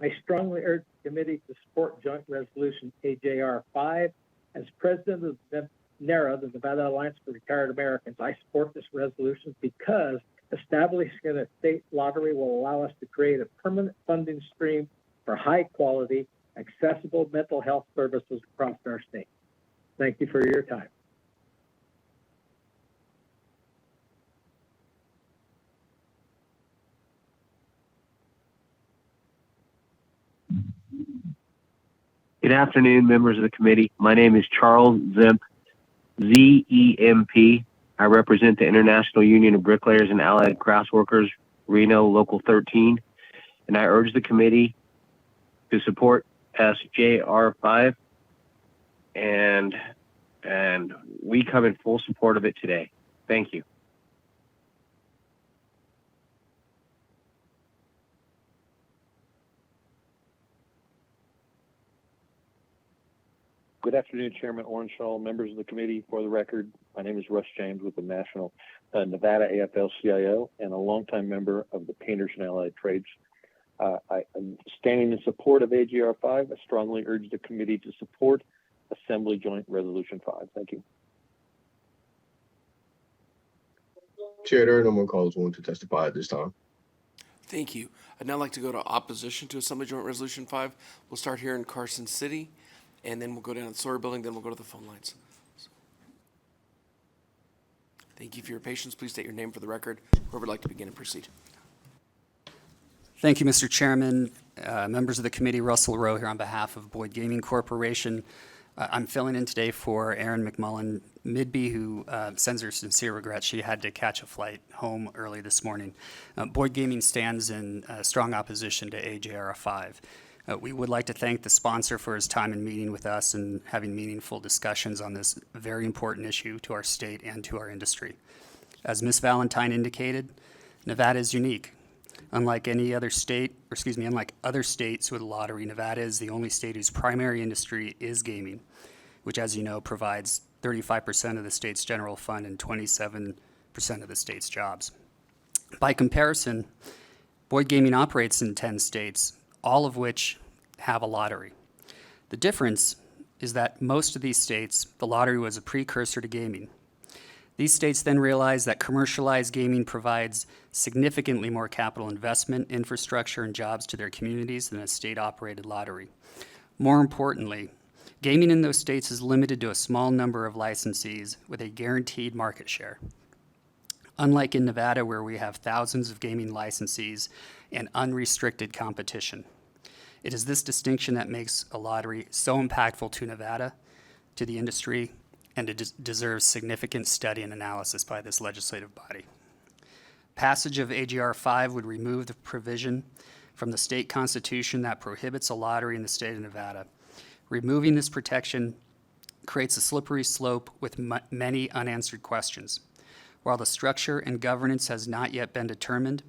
I strongly urge the committee to support Joint Resolution AJR 5. As president of the NARA, the Nevada Alliance for Retired Americans, I support this resolution because establishing a state lottery will allow us to create a permanent funding stream for high-quality, accessible mental health services across our state. Thank you for your time. Good afternoon, members of the committee. My name is Charles Zemp, Z-E-M-P. I represent the International Union of Bricklayers and Allied Craftsworkers, Reno, Local 13, and I urge the committee to support SJR 5, and we come in full support of it today. Thank you. Good afternoon, Chairman Orenshaw, members of the committee. For the record, my name is Russ James with the National Nevada AFL-CIO and a longtime member of the Painters and Allied Trades. I am standing in support of AGR 5. I strongly urge the committee to support Assembly Joint Resolution 5. Thank you. Chair, there are no more callers willing to testify at this time. Thank you. I'd now like to go to opposition to Assembly Joint Resolution 5. We'll start here in Carson City, and then we'll go down to the Sawyer Building, then we'll go to the phone lines. Thank you for your patience. Please state your name for the record. Whoever would like to begin and proceed. Thank you, Mr. Chairman. Members of the committee, Russell Rowe here on behalf of Boyd Gaming Corporation. I'm filling in today for Erin McMullen Midby, who sends her sincere regrets. She had to catch a flight home early this morning. Boyd Gaming stands in strong opposition to AJR 5. We would like to thank the sponsor for his time in meeting with us and having meaningful discussions on this very important issue to our state and to our industry. As Ms. Valentine indicated, Nevada is unique. Unlike other states with a lottery, Nevada is the only state whose primary industry is gaming, which, as you know, provides 35% of the state's general fund and 27% of the state's jobs. By comparison, Boyd Gaming operates in 10 states, all of which have a lottery. The difference is that most of these states, the lottery was a precursor to gaming. These states then realized that commercialized gaming provides significantly more capital investment, infrastructure, and jobs to their communities than a state-operated lottery. More importantly, gaming in those states is limited to a small number of licensees with a guaranteed market share. Unlike in Nevada, where we have thousands of gaming licensees and unrestricted competition. It is this distinction that makes a lottery so impactful to Nevada, to the industry, and it deserves significant study and analysis by this legislative body. Passage of AGR 5 would remove the provision from the state constitution that prohibits a lottery in the state of Nevada. Removing this protection creates a slippery slope with many unanswered questions. While the structure and governance has not yet been determined,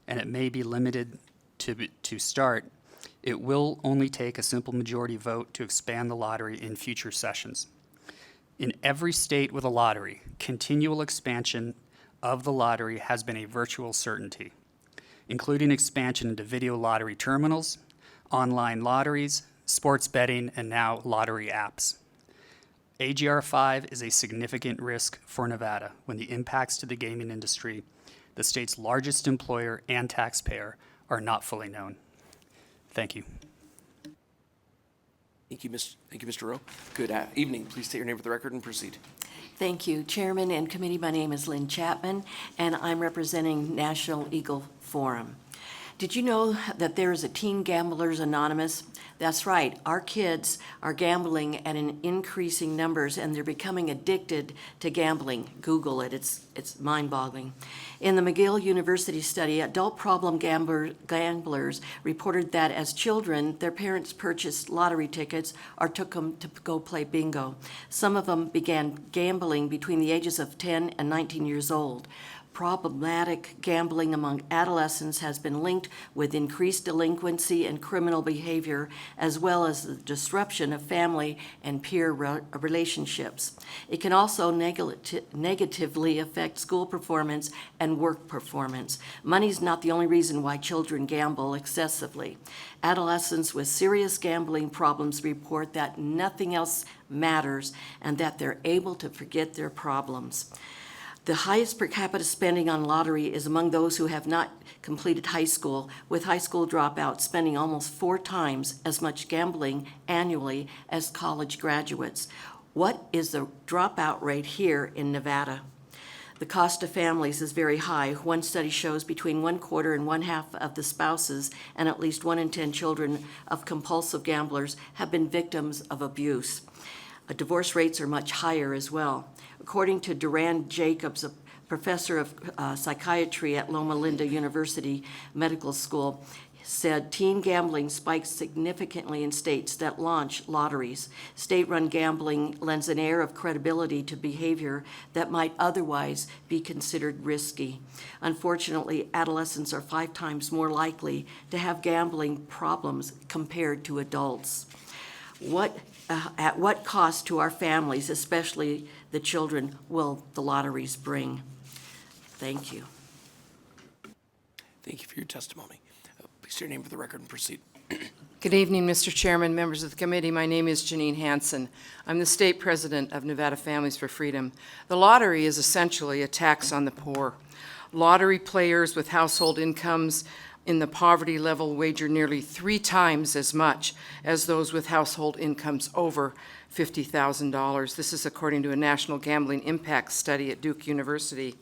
and it may be limited to start, it will only take a simple majority vote to expand the lottery in future sessions. In every state with a lottery, continual expansion of the lottery has been a virtual certainty, including expansion into video lottery terminals, online lotteries, sports betting, and now lottery apps. AGR 5 is a significant risk for Nevada when the impacts to the gaming industry, the state's largest employer and taxpayer, are not fully known. Thank you. Thank you, Mr. Rowe. Good evening. Please state your name for the record and proceed. Thank you, Chairman and Committee. My name is Lynn Chapman, and I'm representing National Eagle Forum. Did you know that there is a Teen Gamblers Anonymous? That's right, our kids are gambling at an increasing numbers, and they're becoming addicted to gambling. Google it, it's mind-boggling. In the McGill University study, adult problem gamblers reported that as children, their parents purchased lottery tickets or took them to go play bingo. Some of them began gambling between the ages of 10 and 19 years old. Problematic gambling among adolescents has been linked with increased delinquency and criminal behavior, as well as the disruption of family and peer relationships. It can also negatively affect school performance and work performance. Money's not the only reason why children gamble excessively. Adolescents with serious gambling problems report that nothing else matters and that they're able to forget their problems. The highest per capita spending on lottery is among those who have not completed high school, with high school dropouts spending almost 4 times as much gambling annually as college graduates. What is the dropout rate here in Nevada? The cost of families is very high. One study shows between 1/4 and 1/2 of the spouses and at least 1 in 10 children of compulsive gamblers have been victims of abuse. Divorce rates are much higher as well. According to Duran Jacobs, a professor of psychiatry at Loma Linda University Medical School, said teen gambling spikes significantly in states that launch lotteries. State-run gambling lends an air of credibility to behavior that might otherwise be considered risky. Unfortunately, adolescents are 5 times more likely to have gambling problems compared to adults. What at what cost to our families, especially the children, will the lotteries bring? Thank you. Thank you for your testimony. Please state your name for the record and proceed. Good evening, Mr. Chairman, members of the committee. My name is Janine Hansen. I'm the state president of Nevada Families for Freedom. The lottery is essentially a tax on the poor. Lottery players with household incomes in the poverty level wager nearly 3 times as much as those with household incomes over $50,000. This is according to a national gambling impact study at Duke University.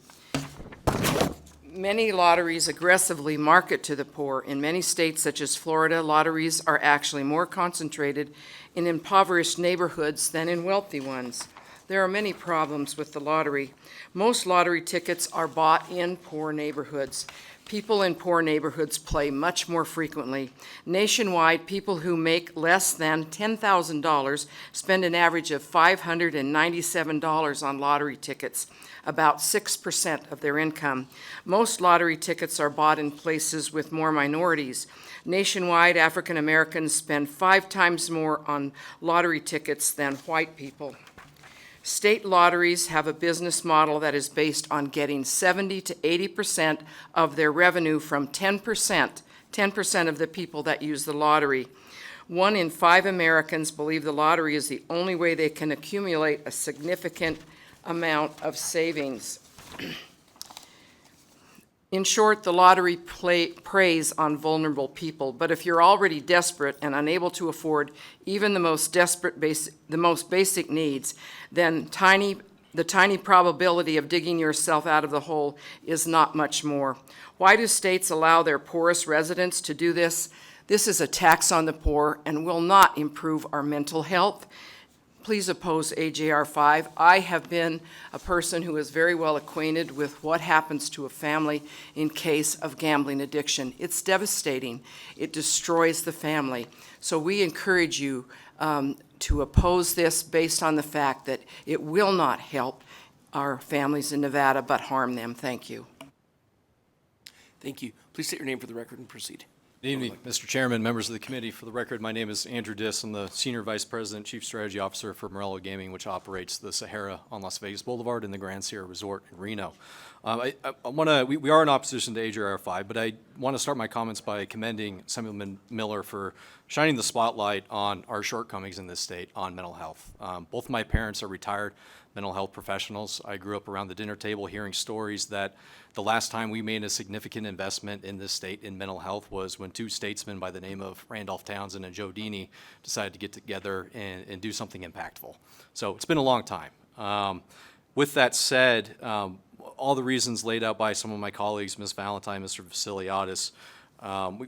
Many lotteries aggressively market to the poor. In many states, such as Florida, lotteries are actually more concentrated in impoverished neighborhoods than in wealthy ones. There are many problems with the lottery. Most lottery tickets are bought in poor neighborhoods. People in poor neighborhoods play much more frequently. Nationwide, people who make less than $10,000 spend an average of $597 on lottery tickets, about 6% of their income. Most lottery tickets are bought in places with more minorities. Nationwide, African Americans spend 5 times more on lottery tickets than white people. State lotteries have a business model that is based on getting 70 to 80% of their revenue from 10% of the people that use the lottery. 1 in 5 Americans believe the lottery is the only way they can accumulate a significant amount of savings. In short, the lottery preys on vulnerable people, but if you're already desperate and unable to afford even the most basic needs, then the tiny probability of digging yourself out of the hole is not much more. Why do states allow their poorest residents to do this? This is a tax on the poor and will not improve our mental health. Please oppose AJR 5. I have been a person who is very well acquainted with what happens to a family in case of gambling addiction. It's devastating. It destroys the family. So we encourage you to oppose this based on the fact that it will not help our families in Nevada but harm them. Thank you. Thank you. Please state your name for the record and proceed. Good evening, Mr. Chairman, members of the committee. For the record, my name is Andrew Diss. I'm the Senior Vice President, Chief Strategy Officer for Morello Gaming, which operates the Sahara on Las Vegas Boulevard and the Grand Sierra Resort in Reno. We are in opposition to AJR 5, but I want to start my comments by commending Assemblyman Miller for shining the spotlight on our shortcomings in this state on mental health. Both my parents are retired mental health professionals. I grew up around the dinner table hearing stories that the last time we made a significant investment in this state in mental health was when 2 statesmen by the name of Randolph Townsend and Joe Dini decided to get together and do something impactful. So it's been a long time. With that said, all the reasons laid out by some of my colleagues, Ms. Valentine, Mr. Vasiliadis,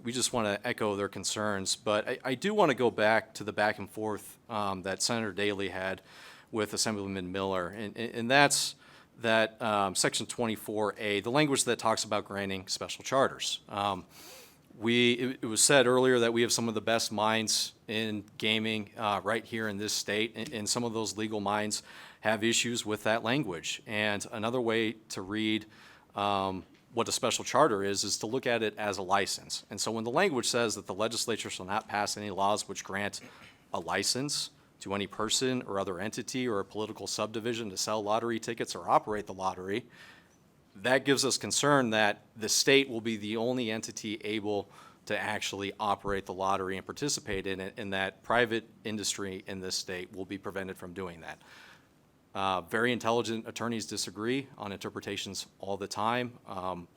we just want to echo their concerns. But I do want to go back to the back and forth that Senator Daley had with Assemblyman Miller, and that's that Section 24A, the language that talks about granting special charters. It was said earlier that we have some of the best minds in gaming right here in this state, and some of those legal minds have issues with that language. And another way to read what a special charter is to look at it as a license. And so when the language says that the legislature shall not pass any laws which grant a license to any person or other entity or a political subdivision to sell lottery tickets or operate the lottery, that gives us concern that the state will be the only entity able to actually operate the lottery and participate in it, and that private industry in this state will be prevented from doing that. Very intelligent attorneys disagree on interpretations all the time.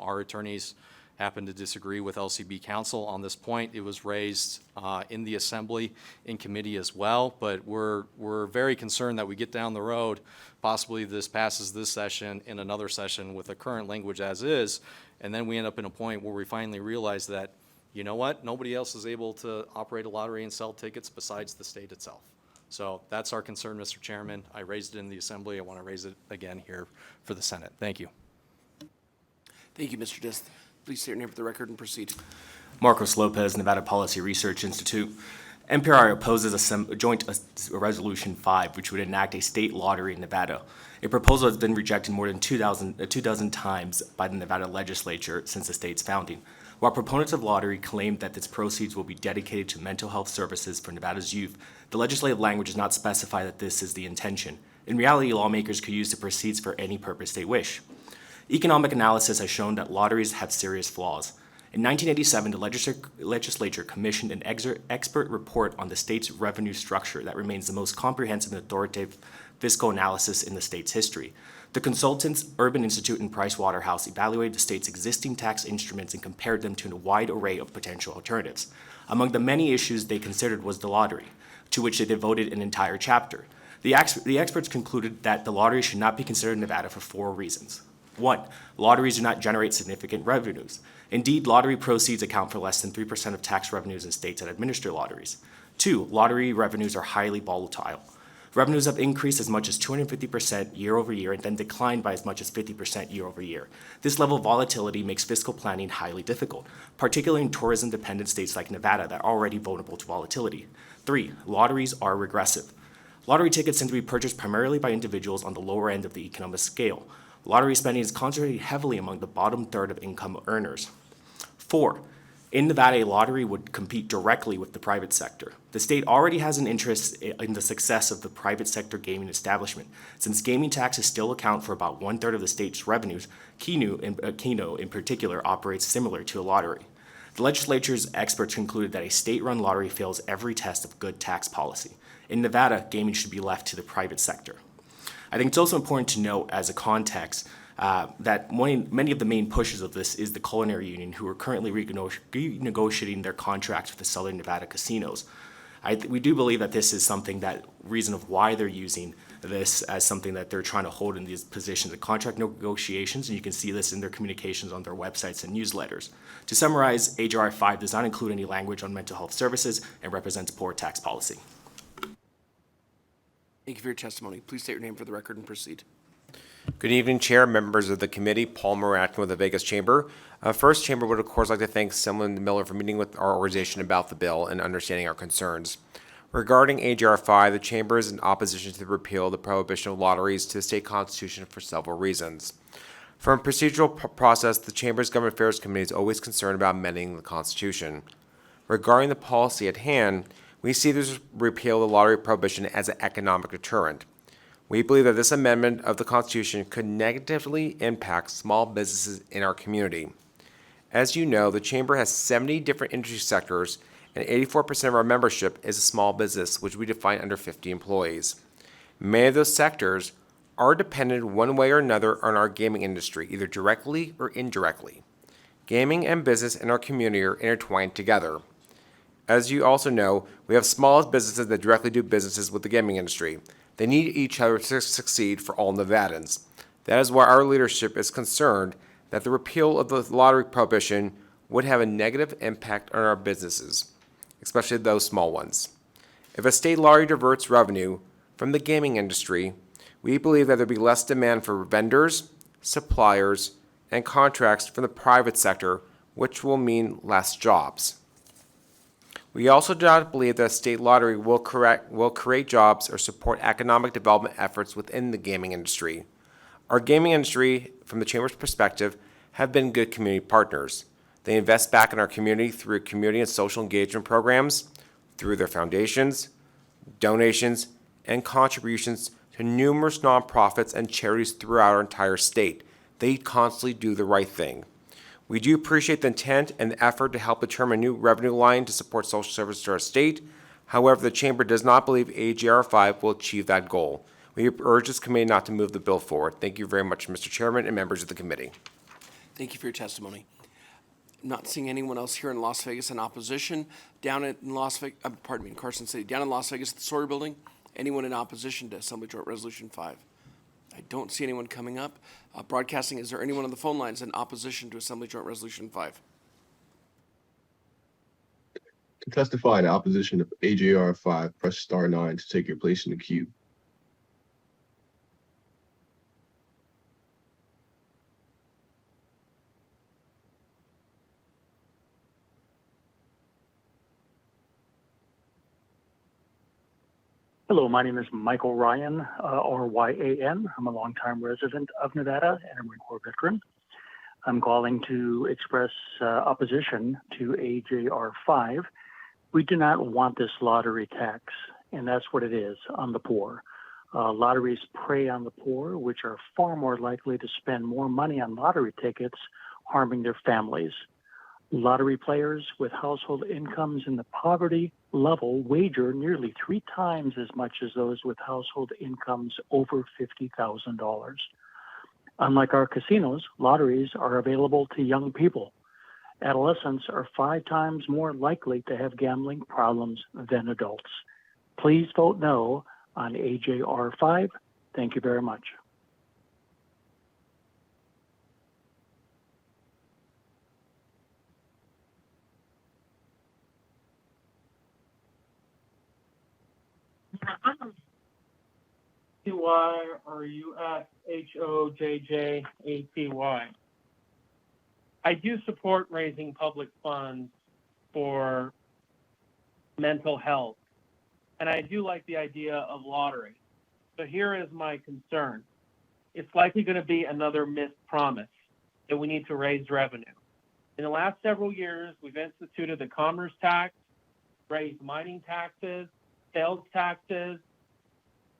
Our attorneys happen to disagree with LCB counsel on this point. It was raised in the Assembly, in committee as well, but we're very concerned that we get down the road, possibly this passes this session, in another session with the current language as is, and then we end up in a point where we finally realize that, you know what, nobody else is able to operate a lottery and sell tickets besides the state itself. So that's our concern, Mr. Chairman. I raised it in the Assembly. I want to raise it again here for the Senate. Thank you. Thank you, Mr. Dist. Please state your name for the record and proceed. Marcos Lopez, Nevada Policy Research Institute. MPRI opposes a joint Resolution 5, which would enact a state lottery in Nevada. A proposal has been rejected more than 2 dozen times by the Nevada Legislature since the state's founding. While proponents of lottery claim that its proceeds will be dedicated to mental health services for Nevada's youth, the legislative language does not specify that this is the intention. In reality, lawmakers could use the proceeds for any purpose they wish. Economic analysis has shown that lotteries have serious flaws. In 1987, the legislature commissioned an expert report on the state's revenue structure that remains the most comprehensive and authoritative fiscal analysis in the state's history. The consultants, Urban Institute and Pricewaterhouse, evaluated the state's existing tax instruments and compared them to a wide array of potential alternatives. Among the many issues they considered was the lottery, to which they devoted an entire chapter. The experts concluded that the lottery should not be considered in Nevada for 4 reasons. 1, lotteries do not generate significant revenues. Indeed, lottery proceeds account for less than 3% of tax revenues in states that administer lotteries. 2, lottery revenues are highly volatile. Revenues have increased as much as 250% year over year and then declined by as much as 50% year over year. This level of volatility makes fiscal planning highly difficult, particularly in tourism-dependent states like Nevada that are already vulnerable to volatility. 3, lotteries are regressive. Lottery tickets tend to be purchased primarily by individuals on the lower end of the economic scale. Lottery spending is concentrated heavily among the bottom third of income earners. 4, in Nevada, a lottery would compete directly with the private sector. The state already has an interest in the success of the private sector gaming establishment. Since gaming taxes still account for about 1/3 of the state's revenues, Keno in particular operates similar to a lottery. The legislature's experts concluded that a state-run lottery fails every test of good tax policy. In Nevada, gaming should be left to the private sector. I think it's also important to note as a context that many of the main pushers of this is the Culinary Union, who are currently renegotiating their contracts with the Southern Nevada casinos. We do believe that this is something that reason of why they're using this as something that they're trying to hold in these positions of contract negotiations, and you can see this in their communications on their websites and newsletters. To summarize, HR 5 does not include any language on mental health services and represents poor tax policy. Thank you for your testimony. Please state your name for the record and proceed. Good evening, Chair, members of the committee. Paul Moratkin with the Vegas Chamber. First, Chamber would, of course, like to thank Simon Miller for meeting with our organization about the bill and understanding our concerns. Regarding HR 5, the Chamber is in opposition to the repeal of the prohibition of lotteries to the state constitution for several reasons. From a procedural process, the Chamber's Government Affairs Committee is always concerned about amending the Constitution. Regarding the policy at hand, we see this repeal of the lottery prohibition as an economic deterrent. We believe that this amendment of the Constitution could negatively impact small businesses in our community. As you know, the Chamber has 70 different industry sectors, and 84% of our membership is a small business, which we define under 50 employees. Many of those sectors are dependent one way or another on our gaming industry, either directly or indirectly. Gaming and business in our community are intertwined together. As you also know, we have small businesses that directly do businesses with the gaming industry. They need each other to succeed for all Nevadans. That is why our leadership is concerned that the repeal of the lottery prohibition would have a negative impact on our businesses, especially those small ones. If a state lottery diverts revenue from the gaming industry, we believe that there will be less demand for vendors, suppliers, and contracts from the private sector, which will mean less jobs. We also do not believe that a state lottery will create jobs or support economic development efforts within the gaming industry. Our gaming industry, from the Chamber's perspective, have been good community partners. They invest back in our community through community and social engagement programs, through their foundations, donations, and contributions to numerous nonprofits and charities throughout our entire state. They constantly do the right thing. We do appreciate the intent and the effort to help determine a new revenue line to support social services to our state. However, the Chamber does not believe AGR 5 will achieve that goal. We urge this committee not to move the bill forward. Thank you very much, Mr. Chairman and members of the committee. Thank you for your testimony. Not seeing anyone else here in Las Vegas in opposition. Down in in Carson City, down in Las Vegas at the Sawyer Building, anyone in opposition to Assembly Joint Resolution 5? I don't see anyone coming up. Broadcasting, is there anyone on the phone lines in opposition to Assembly Joint Resolution 5? To testify in opposition of AJR 5, press star 9 to take your place in the queue. Hello, my name is Michael Ryan, or YAN. I'm a longtime resident of Nevada and a Marine Corps veteran. I'm calling to express opposition to AJR 5. We do not want this lottery tax, and that's what it is, on the poor. Lotteries prey on the poor, which are far more likely to spend more money on lottery tickets, harming their families. Lottery players with household incomes in the poverty level wager nearly 3 times as much as those with household incomes over $50,000. Unlike our casinos, lotteries are available to young people. Adolescents are 5 times more likely to have gambling problems than adults. Please vote no on AJR 5. Thank you very much. Why are you at HOJJATY? I do support raising public funds for mental health, and I do like the idea of lottery. So here is my concern. It's likely going to be another missed promise that we need to raise revenue. In the last several years, we've instituted the commerce tax, raised mining taxes, sales taxes,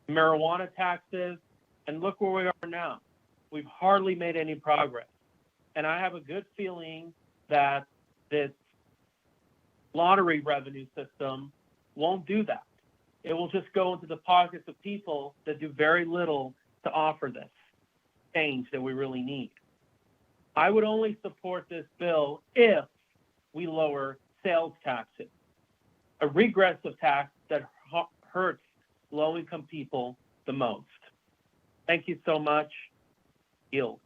marijuana taxes, and look where we are now. We've hardly made any progress. And I have a good feeling that this lottery revenue system won't do that. It will just go into the pockets of people that do very little to offer this change that we really need. I would only support this bill if we lower sales taxes, a regressive tax that hurts low-income people the most. Thank you so much. Yield.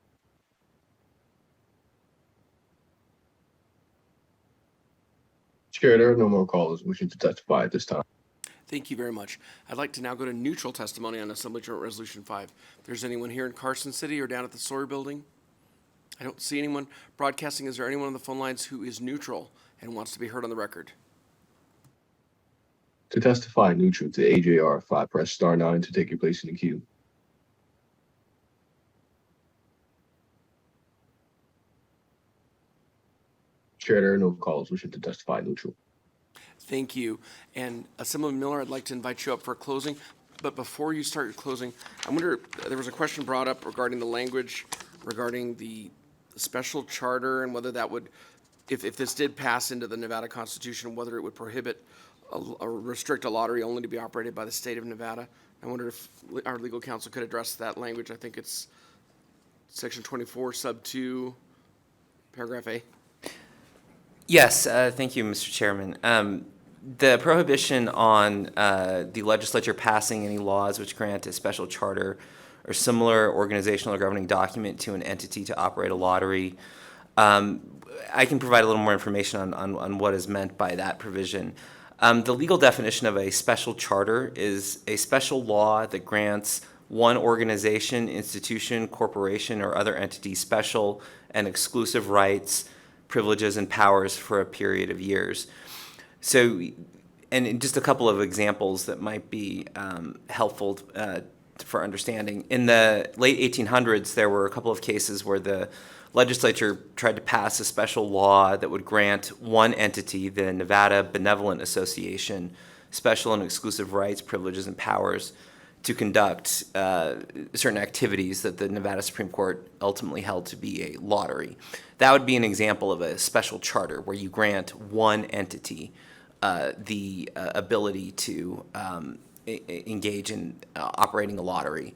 Chair, there are no more callers wishing to testify at this time. Thank you very much. I'd like to now go to neutral testimony on Assembly Joint Resolution 5. If there's anyone here in Carson City or down at the Sawyer Building, I don't see anyone. Broadcasting, is there anyone on the phone lines who is neutral and wants to be heard on the record? To testify neutral to AJR 5, press star 9 to take your place in the queue. Chair, there are no callers wishing to testify neutral. Thank you. And Assemblyman Miller, I'd like to invite you up for closing. But before you start your closing, I wonder, there was a question brought up regarding the language regarding the special charter and whether that would, if this did pass into the Nevada Constitution, whether it would prohibit or restrict a lottery only to be operated by the state of Nevada. I wonder if our legal counsel could address that language. I think it's section 24, sub 2, paragraph A. Yes, thank you, Mr. Chairman. The prohibition on the legislature passing any laws which grant a special charter or similar organizational or governing document to an entity to operate a lottery. I can provide a little more information on what is meant by that provision. The legal definition of a special charter is a special law that grants one organization, institution, corporation, or other entity special and exclusive rights, privileges, and powers for a period of years. So, and just a couple of examples that might be helpful for understanding. In the late 1800s, there were a couple of cases where the legislature tried to pass a special law that would grant one entity, the Nevada Benevolent Association, special and exclusive rights, privileges, and powers to conduct certain activities that the Nevada Supreme Court ultimately held to be a lottery. That would be an example of a special charter where you grant one entity the ability to engage in operating a lottery.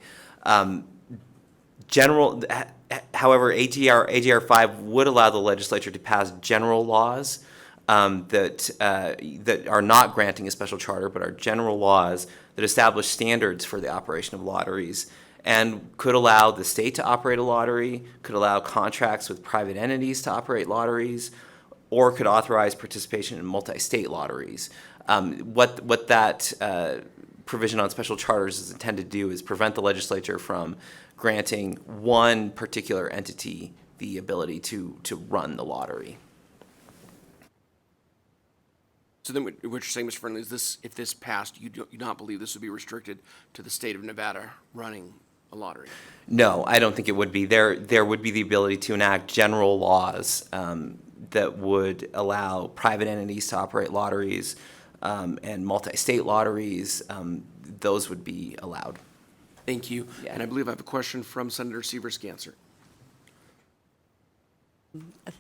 However, AJR 5 would allow the legislature to pass general laws that are not granting a special charter, but are general laws that establish standards for the operation of lotteries, and could allow the state to operate a lottery, could allow contracts with private entities to operate lotteries, or could authorize participation in multi-state lotteries. What that provision on special charters is intended to do is prevent the legislature from granting one particular entity the ability to run the lottery. So then what you're saying, Mr. Friendly, is this, if this passed, you do not believe this would be restricted to the state of Nevada running a lottery? No, I don't think it would be. There would be the ability to enact general laws that would allow private entities to operate lotteries and multi-state lotteries. Those would be allowed. Thank you. Yeah. And I believe I have a question from Senator Severs-Ganser.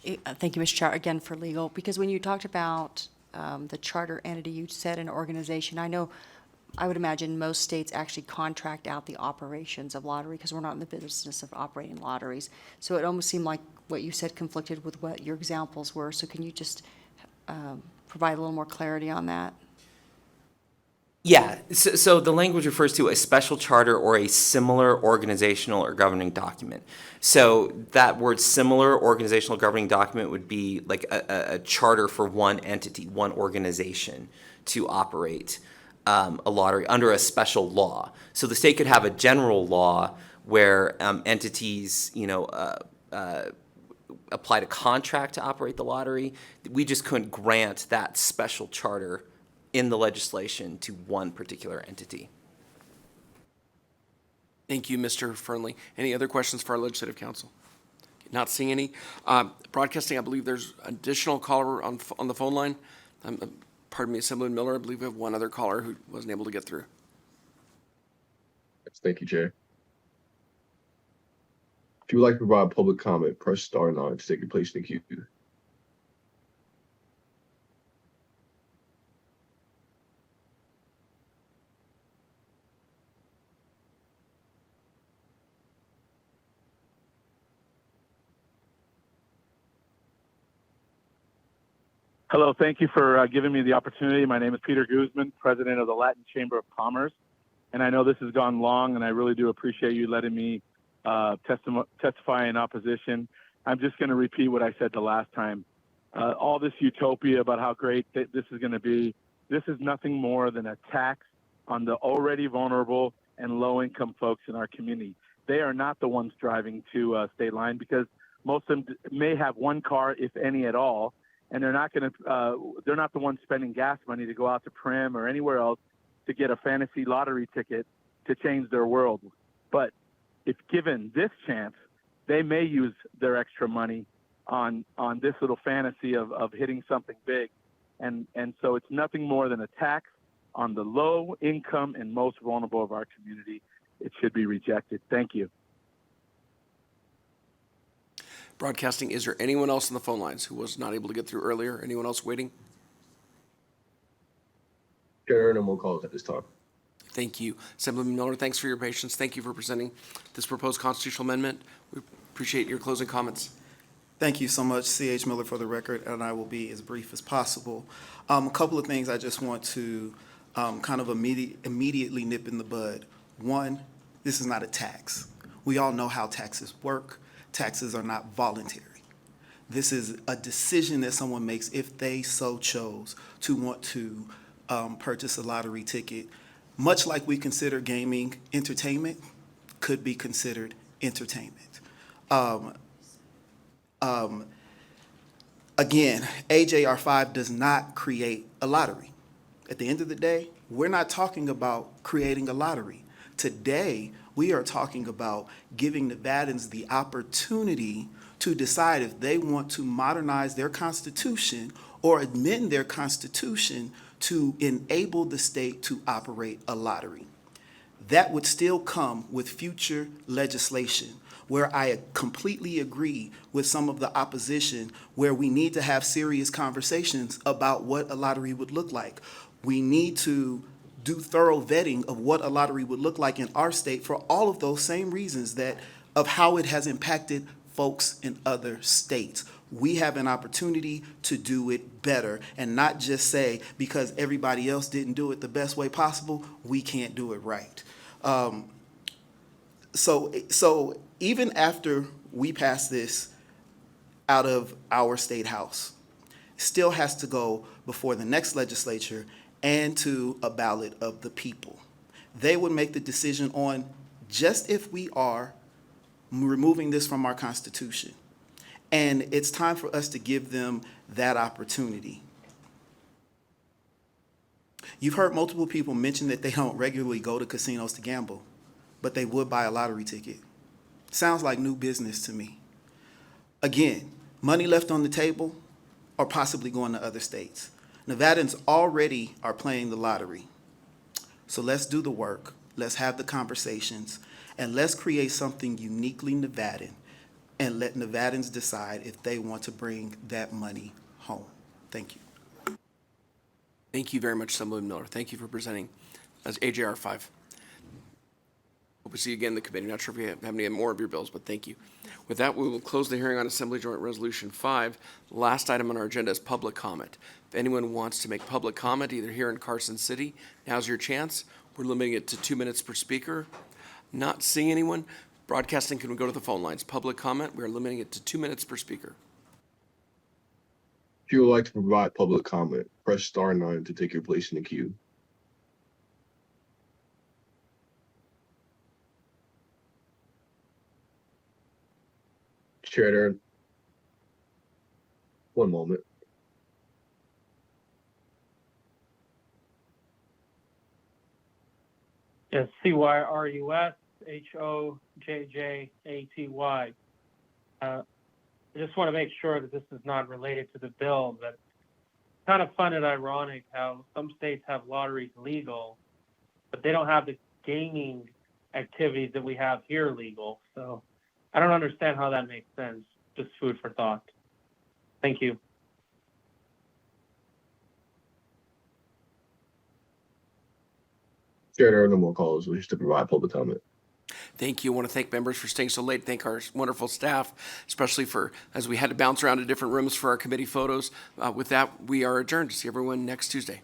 Thank you, Mr. Chair, again for legal, because when you talked about the charter entity, you said an organization. I would imagine most states actually contract out the operations of lottery because we're not in the business of operating lotteries. So it almost seemed like what you said conflicted with what your examples were. So can you just provide a little more clarity on that? Yeah, so the language refers to a special charter or a similar organizational or governing document. So that word similar organizational governing document would be like a charter for one entity, one organization to operate a lottery under a special law. So the state could have a general law where entities, apply to contract to operate the lottery. We just couldn't grant that special charter in the legislation to one particular entity. Thank you, Mr. Fernley. Any other questions for our legislative counsel? Not seeing any. Broadcasting, I believe there's additional caller on the phone line. Pardon me, Assemblyman Miller, I believe we have one other caller who wasn't able to get through. Yes, thank you, Chair. If you would like to provide public comment, press *9 to take your place in the queue. Hello, thank you for giving me the opportunity. My name is Peter Guzman, president of the Latin Chamber of Commerce. And I know this has gone long, and I really do appreciate you letting me testify in opposition. I'm just going to repeat what I said the last time. All this utopia about how great this is going to be, this is nothing more than a tax on the already vulnerable and low-income folks in our community. They are not the ones driving to state line because most of them may have one car, if any at all, and they're not the ones spending gas money to go out to Prim or anywhere else to get a fantasy lottery ticket to change their world. But if given this chance, they may use their extra money on this little fantasy of hitting something big. And so it's nothing more than a tax on the low income and most vulnerable of our community. It should be rejected. Thank you. Broadcasting, is there anyone else on the phone lines who was not able to get through earlier? Anyone else waiting? Chair, no more calls at this time. Thank you. Assemblyman Miller, thanks for your patience. Thank you for presenting this proposed constitutional amendment. We appreciate your closing comments. Thank you so much, C.H. Miller, for the record, and I will be as brief as possible. A couple of things I just want to kind of immediately nip in the bud. One, this is not a tax. We all know how taxes work. Taxes are not voluntary. This is a decision that someone makes if they so chose to want to purchase a lottery ticket. Much like we consider gaming entertainment, could be considered entertainment. Again, AJR 5 does not create a lottery. At the end of the day, we're not talking about creating a lottery. Today, we are talking about giving Nevadans the opportunity to decide if they want to modernize their constitution or amend their constitution to enable the state to operate a lottery. That would still come with future legislation, where I completely agree with some of the opposition, where we need to have serious conversations about what a lottery would look like. We need to do thorough vetting of what a lottery would look like in our state for all of those same reasons of how it has impacted folks in other states. We have an opportunity to do it better and not just say because everybody else didn't do it the best way possible, we can't do it right. So even after we pass this out of our state house, it still has to go before the next legislature and to a ballot of the people. They would make the decision on just if we are removing this from our Constitution. And it's time for us to give them that opportunity. You've heard multiple people mention that they don't regularly go to casinos to gamble, but they would buy a lottery ticket. Sounds like new business to me. Again, money left on the table or possibly going to other states. Nevadans already are playing the lottery. So let's do the work, let's have the conversations, and let's create something uniquely Nevadan and let Nevadans decide if they want to bring that money home. Thank you. Thank you very much, Assemblyman Miller. Thank you for presenting as AJR 5. Hope to see you again in the committee. Not sure if we have any more of your bills, but thank you. With that, we will close the hearing on Assembly Joint Resolution 5. Last item on our agenda is public comment. If anyone wants to make public comment, either here in Carson City, now's your chance. We're limiting it to 2 minutes per speaker. Not seeing anyone. Broadcasting can go to the phone lines. Public comment, we are limiting it to 2 minutes per speaker. If you would like to provide public comment, press star 9 to take your place in the queue. Chair Aaron. One moment. Yes, CYRUSHOJJATY. I just want to make sure that this is not related to the bill, but kind of fun and ironic how some states have lotteries legal, but they don't have the gaming activities that we have here legal. So I don't understand how that makes sense. Just food for thought. Thank you. Chair, there are no more calls. We to provide public comment. Thank you. I want to thank members for staying so late. Thank our wonderful staff, especially for, as we had to bounce around to different rooms for our committee photos. With that, we are adjourned. See everyone next Tuesday.